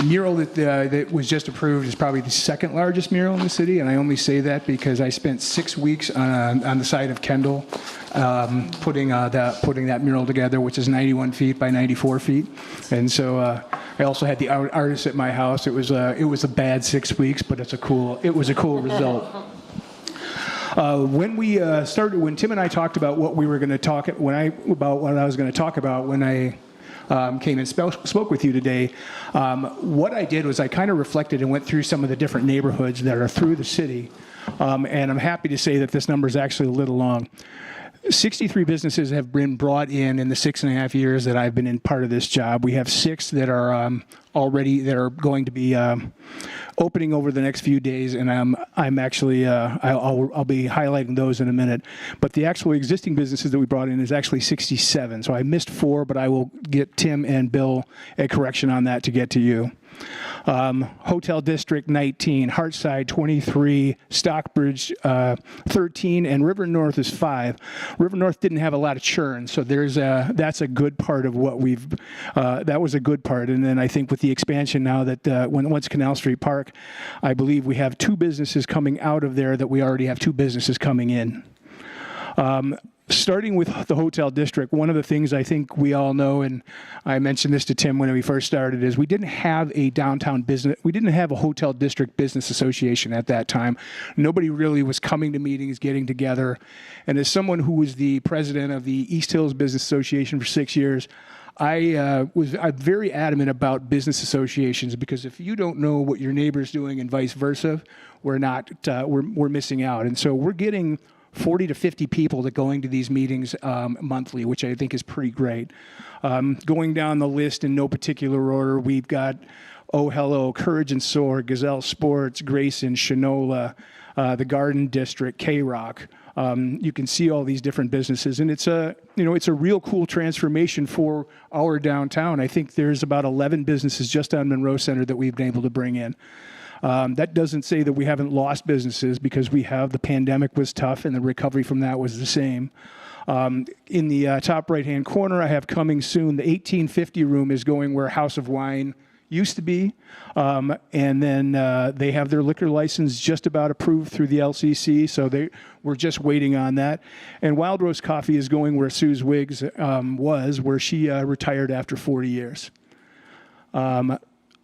mural that was just approved is probably the second largest mural in the city, and I only say that because I spent 6 weeks on the side of Kendall putting that mural together, which is 91 feet by 94 feet. And so I also had the artist at my house. It was a bad 6 weeks, but it was a cool result. When Tim and I talked about what we were going to talk what I was going to talk about when I came and spoke with you today, what I did was I kind of reflected and went through some of the different neighborhoods that are through the city, and I'm happy to say that this number is actually a little long. 63 businesses have been brought in the 6.5 years that I've been in part of this job. We have 6 that are that are going to be opening over the next few days, and I'm actually I'll be highlighting those in a minute. But the actual existing businesses that we brought in is actually 67. So I missed 4, but I will get Tim and Bill a correction on that to get to you. Hotel District 19, Hartside 23, Stockbridge 13, and River North is 5. River North didn't have a lot of churn, so that's a good part of what that was a good part. And then I think with the expansion now that once Canal Street Park, I believe we have 2 businesses coming out of there that we already have 2 businesses coming in. Starting with the hotel district, one of the things I think we all know, and I mentioned this to Tim when we first started, is we didn't have a we didn't have a hotel district business association at that time. Nobody really was coming to meetings, getting together. And as someone who was the president of the East Hills Business Association for 6 years, I'm very adamant about business associations, because if you don't know what your neighbor's doing and vice versa, we're missing out. And so we're getting 40 to 50 people that going to these meetings monthly, which I think is pretty great. Going down the list in no particular order, we've got Oh Hello, Courage and Soar, Gazelle Sports, Grayson, Shinola, the Garden District, K-Rock. You can see all these different businesses, and it's a real cool transformation for our downtown. I think there's about 11 businesses just on Monroe Center that we've been able to bring in. That doesn't say that we haven't lost businesses, because the pandemic was tough and the recovery from that was the same. In the top right-hand corner, I have coming soon, the 1850 room is going where House of Wine used to be. And then they have their liquor license just about approved through the LCC, so we're just waiting on that. And Wild Roast Coffee is going where Sue's Wigs was, where she retired after 40 years.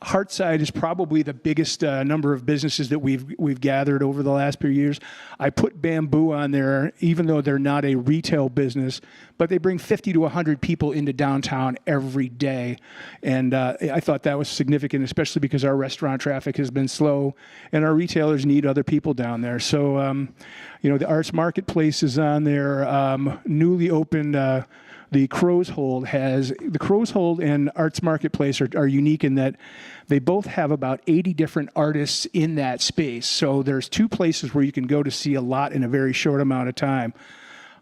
Hartside is probably the biggest number of businesses that we've gathered over the last few years. I put Bamboo on there, even though they're not a retail business, but they bring 50 to 100 people into downtown every day. And I thought that was significant, especially because our restaurant traffic has been slow and our retailers need other people down there. So, the Arts Marketplace is on there, newly opened. The Crow's Hold and Arts Marketplace are unique in that they both have about 80 different artists in that space. So there's 2 places where you can go to see a lot in a very short amount of time.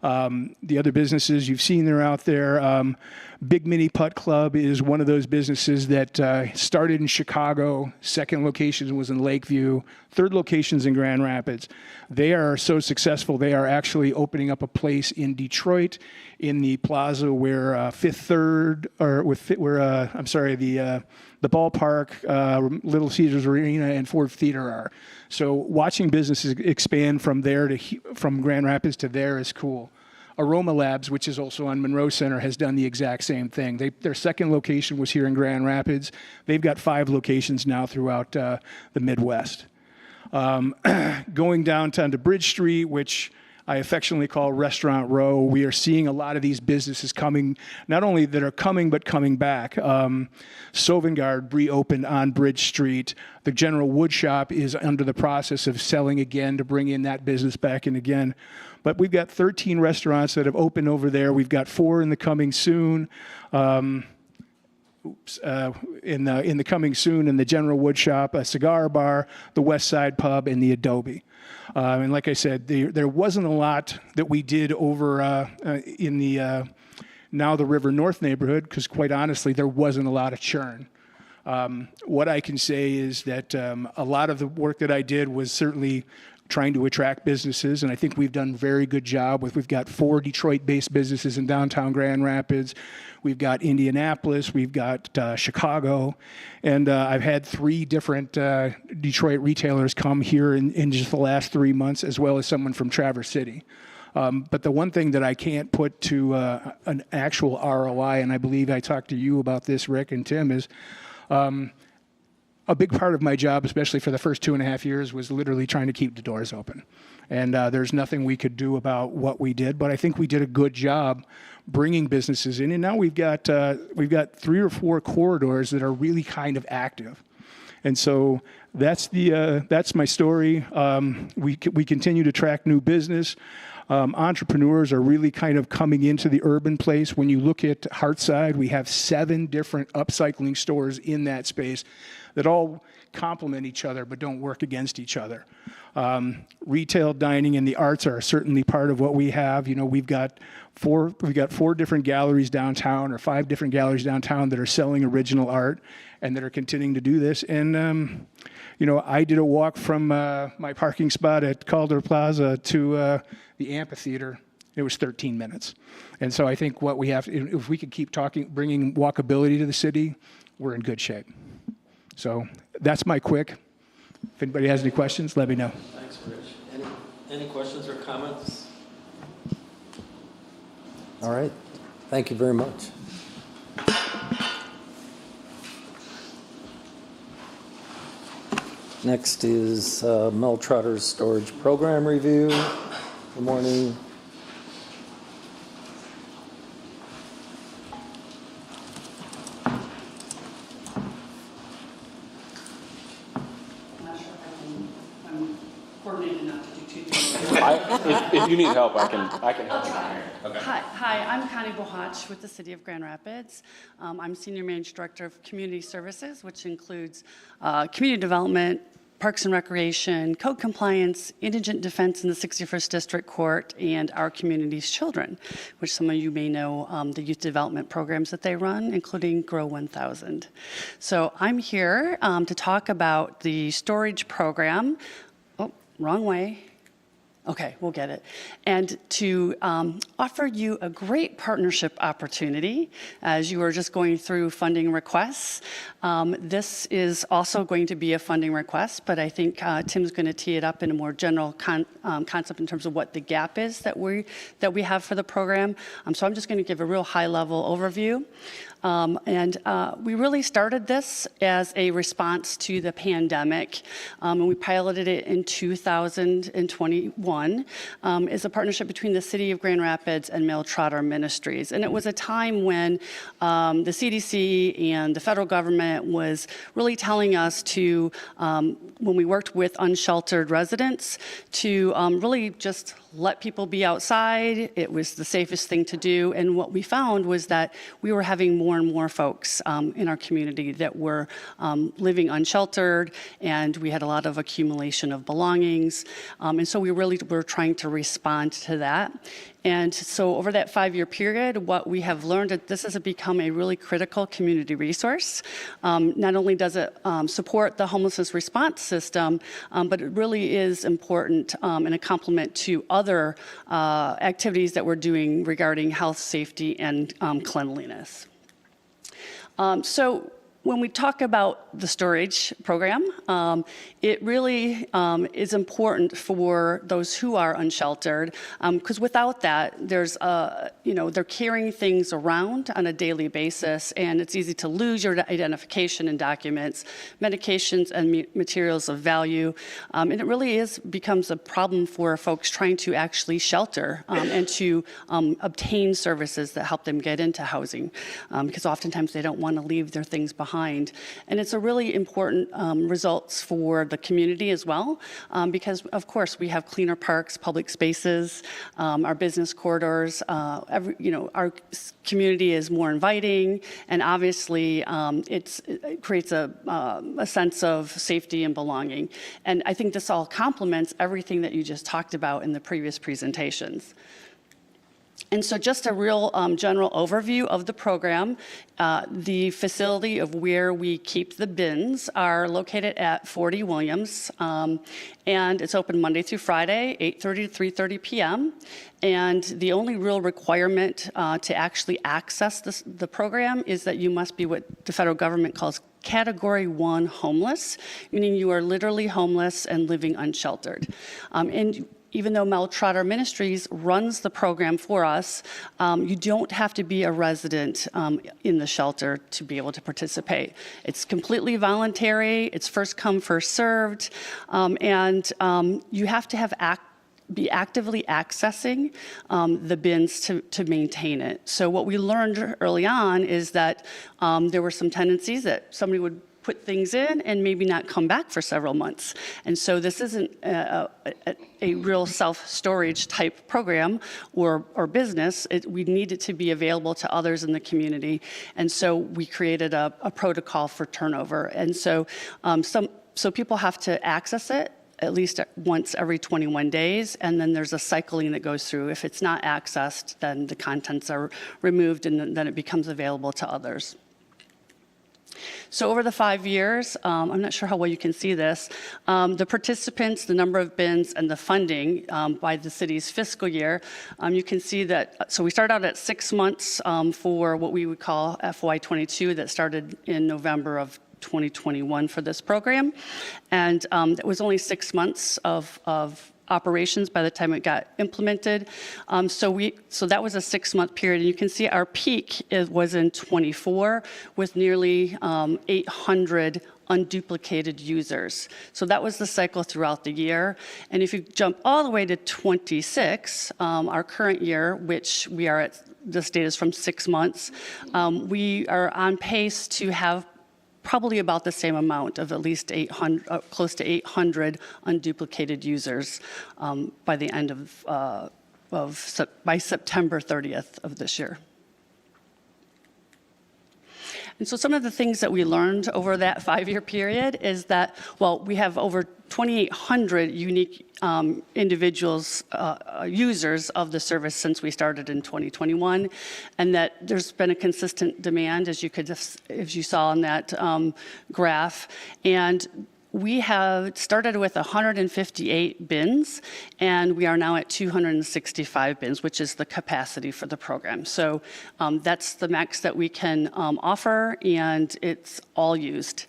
The other businesses you've seen, they're out there. Big Mini Putt Club is one of those businesses that started in Chicago. Second location was in Lakeview. Third location's in Grand Rapids. They are so successful, they are actually opening up a place in Detroit in the plaza where the ballpark, Little Caesars Arena, and Ford Theater are. So watching businesses expand from from Grand Rapids to there is cool. Aroma Labs, which is also on Monroe Center, has done the exact same thing. Their second location was here in Grand Rapids. They've got 5 locations now throughout the Midwest. Going downtown to Bridge Street, which I affectionately call Restaurant Row, we are seeing a lot of these businesses coming, not only that are coming, but coming back. Sovengard reopened on Bridge Street. The General Wood Shop is under the process of selling again to bring in that business back in again. But we've got 13 restaurants that have opened over there. We've got 4 in the coming soon. In the coming soon in the General Wood Shop, a cigar bar, the West Side Pub, and the Adobe. And like I said, there wasn't a lot that we did over in the now the River North neighborhood, because quite honestly, there wasn't a lot of churn. What I can say is that a lot of the work that I did was certainly trying to attract businesses, and I think we've done a very good job we've got 4 Detroit-based businesses in downtown Grand Rapids. We've got Indianapolis, we've got Chicago, and I've had 3 different Detroit retailers come here in just the last 3 months, as well as someone from Traverse City. But the one thing that I can't put to an actual ROI, and I believe I talked to you about this, Rick and Tim, is a big part of my job, especially for the first 2.5 years, was literally trying to keep the doors open. And there's nothing we could do about what we did, but I think we did a good job bringing businesses in. And now we've got 3 or 4 corridors that are really kind of active. And so that's my story. We continue to track new business. Entrepreneurs are really kind of coming into the urban place. When you look at Hartside, we have 7 different upcycling stores in that space that all complement each other but don't work against each other. Retail, dining, and the arts are certainly part of what we have. You know, we've got 4 different galleries downtown, or 5 different galleries downtown that are selling original art and that are continuing to do this. And you know, I did a walk from my parking spot at Calder Plaza to the amphitheater. It was 13 minutes. And so I think what we have, if we could keep bringing walkability to the city, we're in good shape. So that's my quick. If anybody has any questions, let me know. Thanks, Rich. Any questions or comments? All right. Thank you very much. Next is Mel Trotter's storage program review. Good morning. If you need help, I can help you here. Okay. Hi, I'm Connie Bohach with the City of Grand Rapids. I'm Senior Managing Director of Community Services, which includes community development, parks and recreation, code compliance, indigent defense in the 61st District Court, and our community's children, which some of you may know the youth development programs that they run, including Grow 1000. So I'm here to talk about the storage program. Oh, wrong way. Okay, we'll get it. And to offer you a great partnership opportunity as you are just going through funding requests. This is also going to be a funding request, but I think Tim's going to tee it up in a more general concept in terms of what the gap is that we have for the program. So I'm just going to give a real high-level overview. We really started this as a response to the pandemic, and we piloted it in 2021 as a partnership between the City of Grand Rapids and Mel Trotter Ministries. And it was a time when the CDC and the federal government was really telling us to, when we worked with unsheltered residents, to really just let people be outside. It was the safest thing to do. And what we found was that we were having more and more folks in our community that were living unsheltered, and we had a lot of accumulation of belongings. And so we really were trying to respond to that. And so over that 5-year period, what we have learned is this has become a really critical community resource. Not only does it support the homelessness response system, but it really is important and a complement to other activities that we're doing regarding health, safety, and cleanliness. So when we talk about the storage program, it really is important for those who are unsheltered, because without that, there's they're carrying things around on a daily basis, and it's easy to lose your identification and documents, medications and materials of value, and it really becomes a problem for folks trying to actually shelter and to obtain services that help them get into housing, because oftentimes they don't want to leave their things behind. And it's a really important results for the community as well, because of course we have cleaner parks, public spaces, our business corridors, our community is more inviting, and obviously it creates a sense of safety and belonging. And I think this all complements everything that you just talked about in the previous presentations. And so just a real general overview of the program. The facility of where we keep the bins are located at 40 Williams, and it's open Monday through Friday, 8:30 to 3:30 p.m. And the only real requirement to actually access the program is that you must be what the federal government calls Category 1 homeless, meaning you are literally homeless and living unsheltered. And even though Mel Trotter Ministries runs the program for us, you don't have to be a resident in the shelter to be able to participate. It's completely voluntary, it's first come, first served, and you have to be actively accessing the bins to maintain it. So what we learned early on is that there were some tendencies that somebody would put things in and maybe not come back for several months. And so this isn't a real self-storage type program or business. We need it to be available to others in the community. And so we created a protocol for turnover. And so so people have to access it at least once every 21 days, and then there's a cycling that goes through. If it's not accessed, then the contents are removed, and then it becomes available to others. So over the 5 years, I'm not sure how well you can see this, the participants, the number of bins, and the funding by the city's fiscal year, you can see that, so we started out at 6 months for what we would call FY22 that started in November of 2021 for this program. And it was only 6 months of operations by the time it got implemented. So that was a 6-month period. And you can see our peak was in 24 with nearly 800 unduplicated users. So that was the cycle throughout the year. And if you jump all the way to 26, our current year, which we are at, this data is from 6 months, we are on pace to have probably about the same amount of at least 800, close to 800 unduplicated users by the end by September 30th of this year. And so some of the things that we learned over that 5-year period is that, well, we have over 2,800 unique individuals, users of the service since we started in 2021, and that there's been a consistent demand, as you saw in that graph. And we have started with 158 bins, and we are now at 265 bins, which is the capacity for the program. So that's the max that we can offer, and it's all used.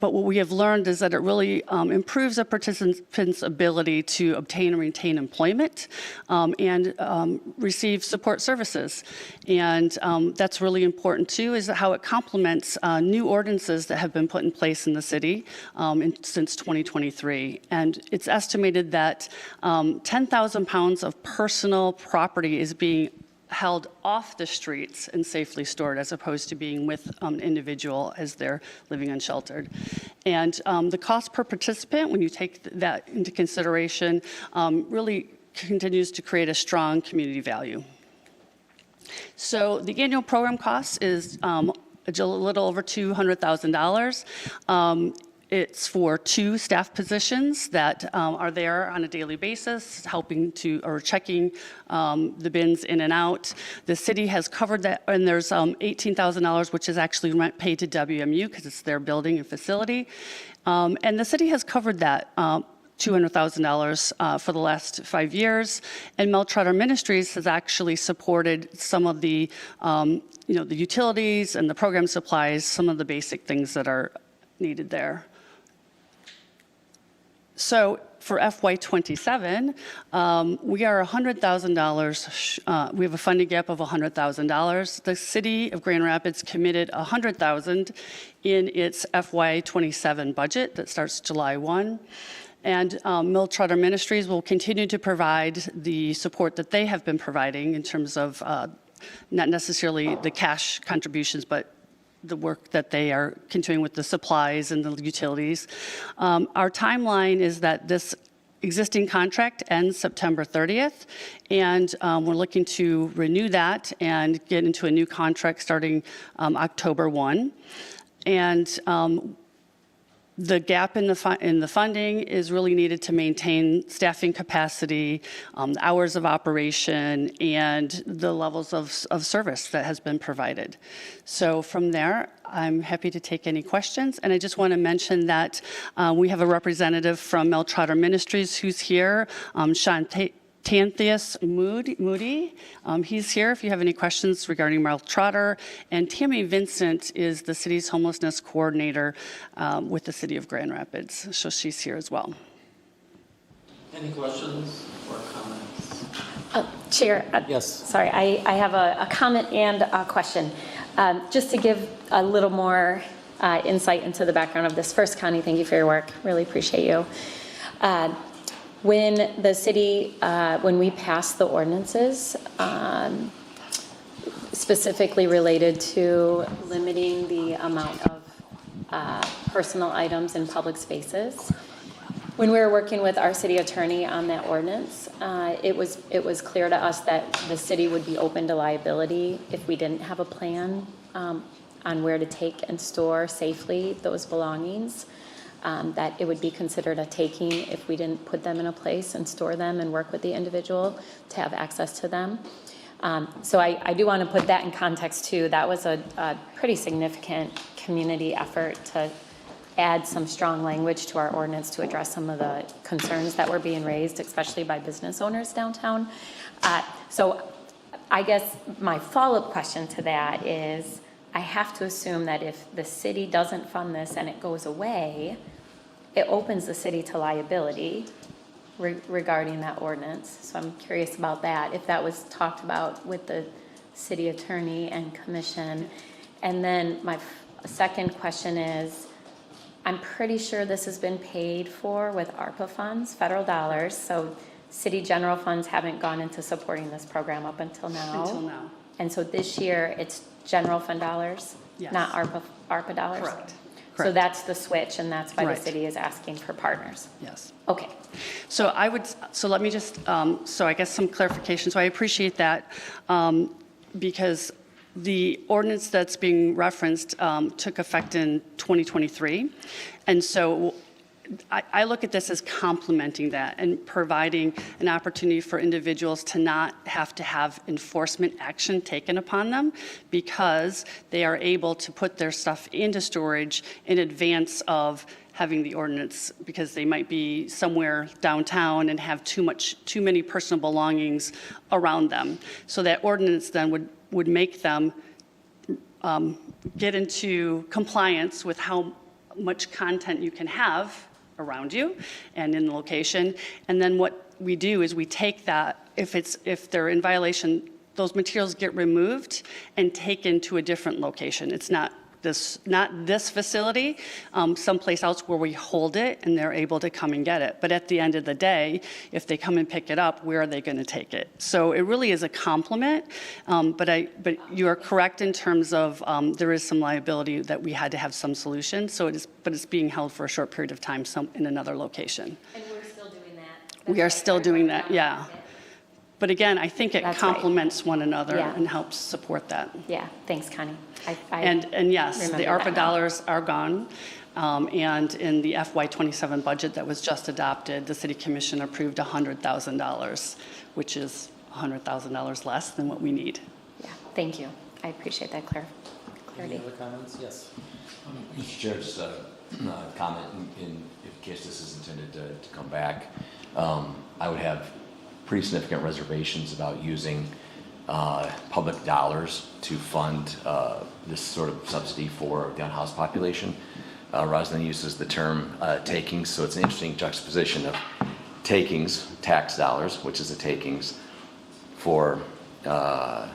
But what we have learned is that it really improves a participant's ability to obtain and retain employment and receive support services. And that's really important too, is how it complements new ordinances that have been put in place in the city since 2023. And it's estimated that 10,000 pounds of personal property is being held off the streets and safely stored, as opposed to being with an individual as they're living unsheltered. And the cost per participant, when you take that into consideration, really continues to create a strong community value. So the annual program cost is a little over $200,000. It's for 2 staff positions that are there on a daily basis, helping to, or checking the bins in and out. The city has covered that, and there's $18,000, which is actually rent paid to WMU because it's their building and facility. And the city has covered that $200,000 for the last 5 years. And Mel Trotter Ministries has actually supported some of the, the utilities and the program supplies, some of the basic things that are needed there. So for FY27, we are $100,000. We have a funding gap of $100,000. The city of Grand Rapids committed $100,000 in its FY27 budget that starts July 1. And Mel Trotter Ministries will continue to provide the support that they have been providing in terms of not necessarily the cash contributions, but the work that they are continuing with the supplies and the utilities. Our timeline is that this existing contract ends September 30th, and we're looking to renew that and get into a new contract starting October 1. And the gap in the funding is really needed to maintain staffing capacity, hours of operation, and the levels of service that has been provided. So from there, I'm happy to take any questions. And I just want to mention that we have a representative from Mel Trotter Ministries who's here, Sean Tanthias Moody. He's here if you have any questions regarding Mel Trotter. And Tammy Vincent is the city's homelessness coordinator with the city of Grand Rapids. So she's here as well. Any questions or comments? Chair? Yes. Sorry, I have a comment and a question. Just to give a little more insight into the background of this. First, Connie, thank you for your work. Really appreciate you. When the city, when we passed the ordinances, specifically related to limiting the amount of personal items in public spaces. When we were working with our city attorney on that ordinance, it was clear to us that the city would be open to liability if we didn't have a plan on where to take and store safely those belongings, that it would be considered a taking if we didn't put them in a place and store them and work with the individual to have access to them. So I do want to put that in context too. That was a pretty significant community effort to add some strong language to our ordinance to address some of the concerns that were being raised, especially by business owners downtown. So I guess my follow-up question to that is, I have to assume that if the city doesn't fund this and it goes away, it opens the city to liability regarding that ordinance. So I'm curious about that, if that was talked about with the city attorney and commission. And then my second question is, I'm pretty sure this has been paid for with ARPA funds, federal dollars, so city general funds haven't gone into supporting this program up until now. Until now. And so this year, it's general fund dollars, Yes. not ARPA dollars? Correct. So Correct. that's the switch, and that's why Right. the city is asking for partners? Yes. Okay. So let me just, so I guess some clarification. So I appreciate that because the ordinance that's being referenced took effect in 2023. And so I look at this as complementing that and providing an opportunity for individuals to not have to have enforcement action taken upon them because they are able to put their stuff into storage in advance of having the ordinance, because they might be somewhere downtown and have too many personal belongings around them. So that ordinance then would make them get into compliance with how much content you can have around you and in the location. And then what we do is we take that, if they're in violation, those materials get removed and taken to a different location. It's not this facility, someplace else where we hold it and they're able to come and get it. But at the end of the day, if they come and pick it up, where are they going to take it? So it really is a complement. But you are correct in terms of there is some liability that we had to have some solution. So but it's being held for a short period of time in another location. And we're still doing that? We are still doing that, yeah. But again, I think it That's complements one another Yeah. and helps support that. Yeah, thanks, Connie. And yes, the remember that ARPA now. dollars are gone. And in the FY27 budget that was just adopted, the City Commission approved $100,000, which is $100,000 less than what we need. Yeah, thank you. I appreciate that clarity. Any other comments? Yes. Mr. Chair, just a comment in case this is intended to come back. I would have pretty significant reservations about using public dollars to fund this sort of subsidy for the unhoused population. Roslyn uses the term takings, so it's an interesting juxtaposition of takings, tax dollars, which is a takings, for a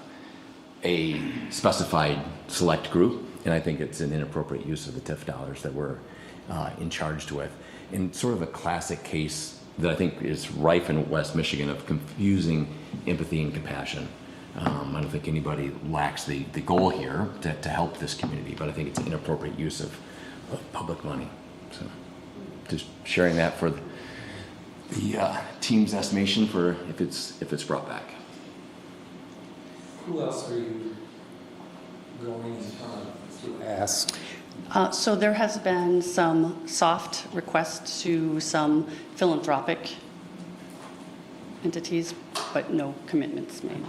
specified select group, and I think it's an inappropriate use of the TIF dollars that we're in charged with. In sort of a classic case that I think is rife in West Michigan of confusing empathy and compassion. I don't think anybody lacks the goal here to help this community, but I think it's inappropriate use of public money. So just sharing that for the team's estimation for if it's brought back. Who else are you going to ask? So there has been some soft requests to some philanthropic entities, but no commitments made.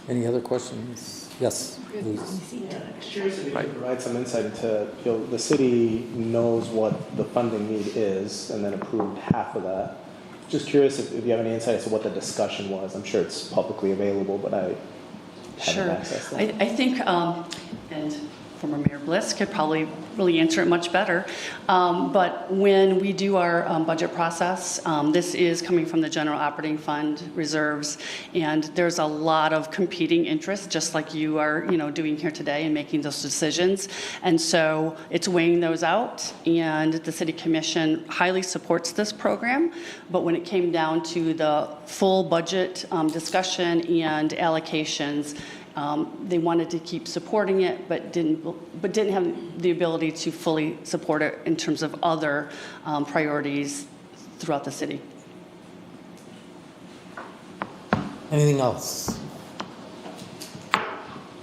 Any other questions? Yes, please. Curious if you could provide some insight into, the city knows what the funding need is and then approved half of that. Just curious if you have any insight as to what the discussion was. I'm sure it's publicly available, but I haven't accessed that. I think, and former Mayor Bliss could probably really answer it much better. But when we do our budget process, this is coming from the general operating fund reserves, and there's a lot of competing interests, just like you are, doing here today and making those decisions. And so it's weighing those out, and the City Commission highly supports this program. But when it came down to the full budget discussion and allocations, they wanted to keep supporting it, but didn't have the ability to fully support it in terms of other priorities throughout the city. Anything else?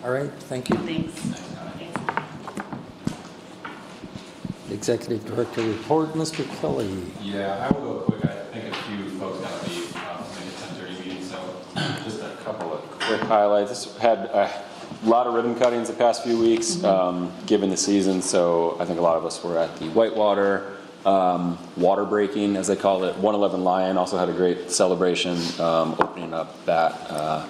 All right, thank you. Thanks. Executive Director report, Mr. Kelly. Yeah, I will go quick. I think a few folks got to leave in the 10:30 meeting, so just a couple of quick highlights. This had a lot of ribbon cuttings the past few weeks, given the season, so I think a lot of us were at the Whitewater water breaking, as they call it. 111 Lion also had a great celebration, opening up that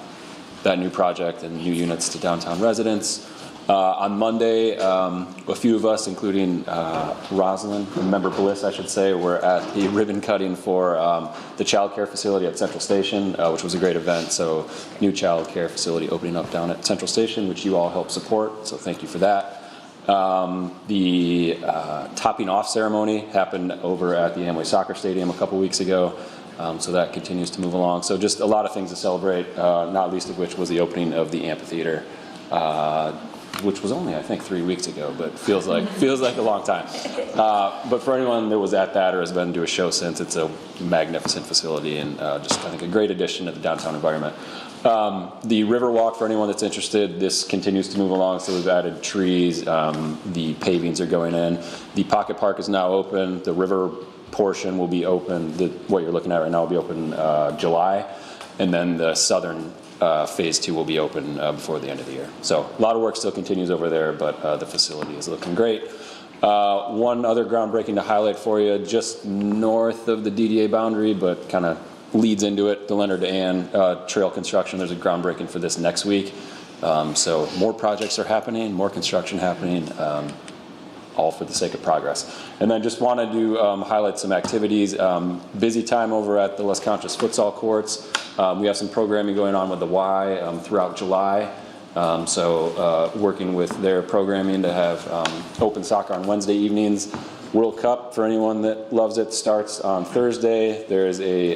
new project and new units to downtown residents. On Monday, a few of us, including Rosalind, and Member Bliss, I should say, were at the ribbon cutting for the child care facility at Central Station, which was a great event. So, new child care facility opening up down at Central Station, which you all helped support. So, thank you for that. The topping off ceremony happened over at the Amway Soccer Stadium a couple weeks ago. So that continues to move along. So just a lot of things to celebrate, not least of which was the opening of the amphitheater, which was only, I think, 3 weeks ago, but feels like a long time. But for anyone that was at that or has been to a show since, it's a magnificent facility and just, I think, a great addition to the downtown environment. The Riverwalk, for anyone that's interested, this continues to move along, so we've added trees, the pavings are going in. The Pocket Park is now open, the river portion will be open, what you're looking at right now will be open July, and then the southern phase 2 will be open before the end of the year. So a lot of work still continues over there, but the facility is looking great. One other groundbreaking to highlight for you, just north of the DDA boundary, but kind of leads into it, the Leonard to Ann trail construction. There's a groundbreaking for this next week. So more projects are happening, more construction happening, all for the sake of progress. And then just wanted to highlight some activities. Busy time over at the Les Conchas futsal courts. We have some programming going on with the Y throughout July. So working with their programming to have open soccer on Wednesday evenings. World Cup, for anyone that loves it, starts on Thursday. There's a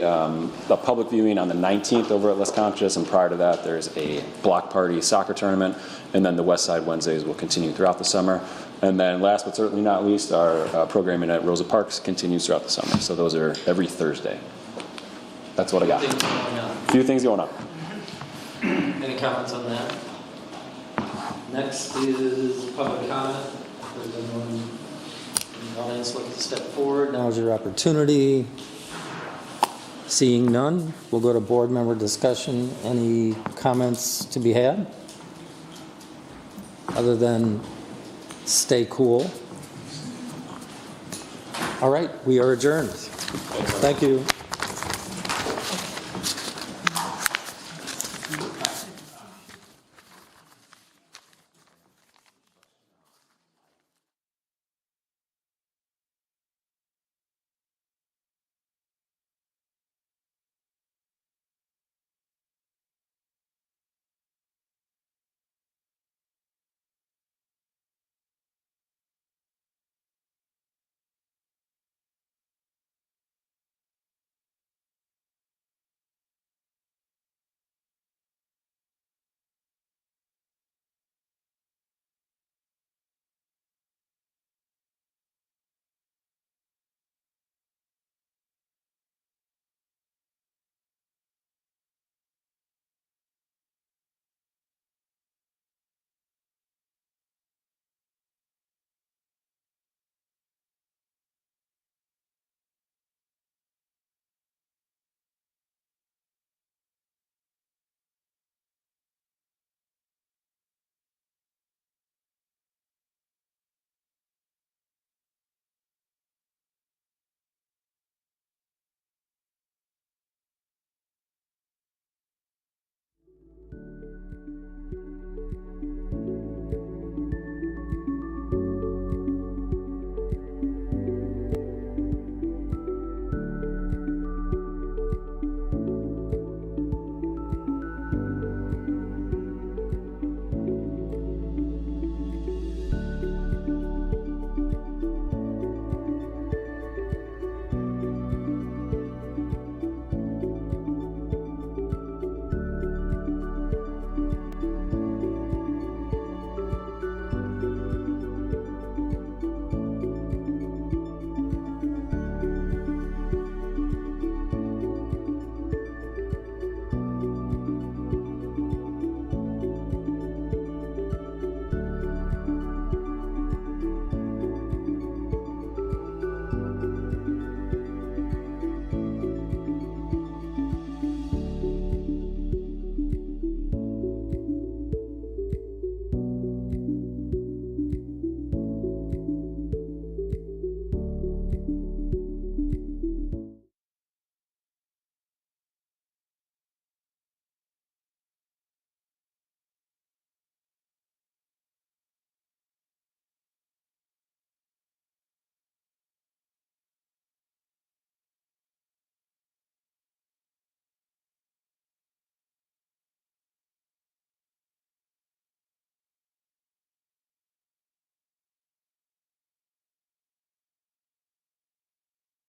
public viewing on the 19th over at Les Conchas, and prior to that, there's a block party soccer tournament, and then the West Side Wednesdays will continue throughout the summer. And then last but certainly not least, our programming at Rosa Parks continues throughout the summer. So those are every Thursday. That's what I got. A few things going on. Any comments on that? Next is public comment. If there's anyone in the audience looking to step forward, now's your opportunity. Seeing none, we'll go to board member discussion. Any comments to be had? Other than stay cool. All right, we are adjourned. Thank you.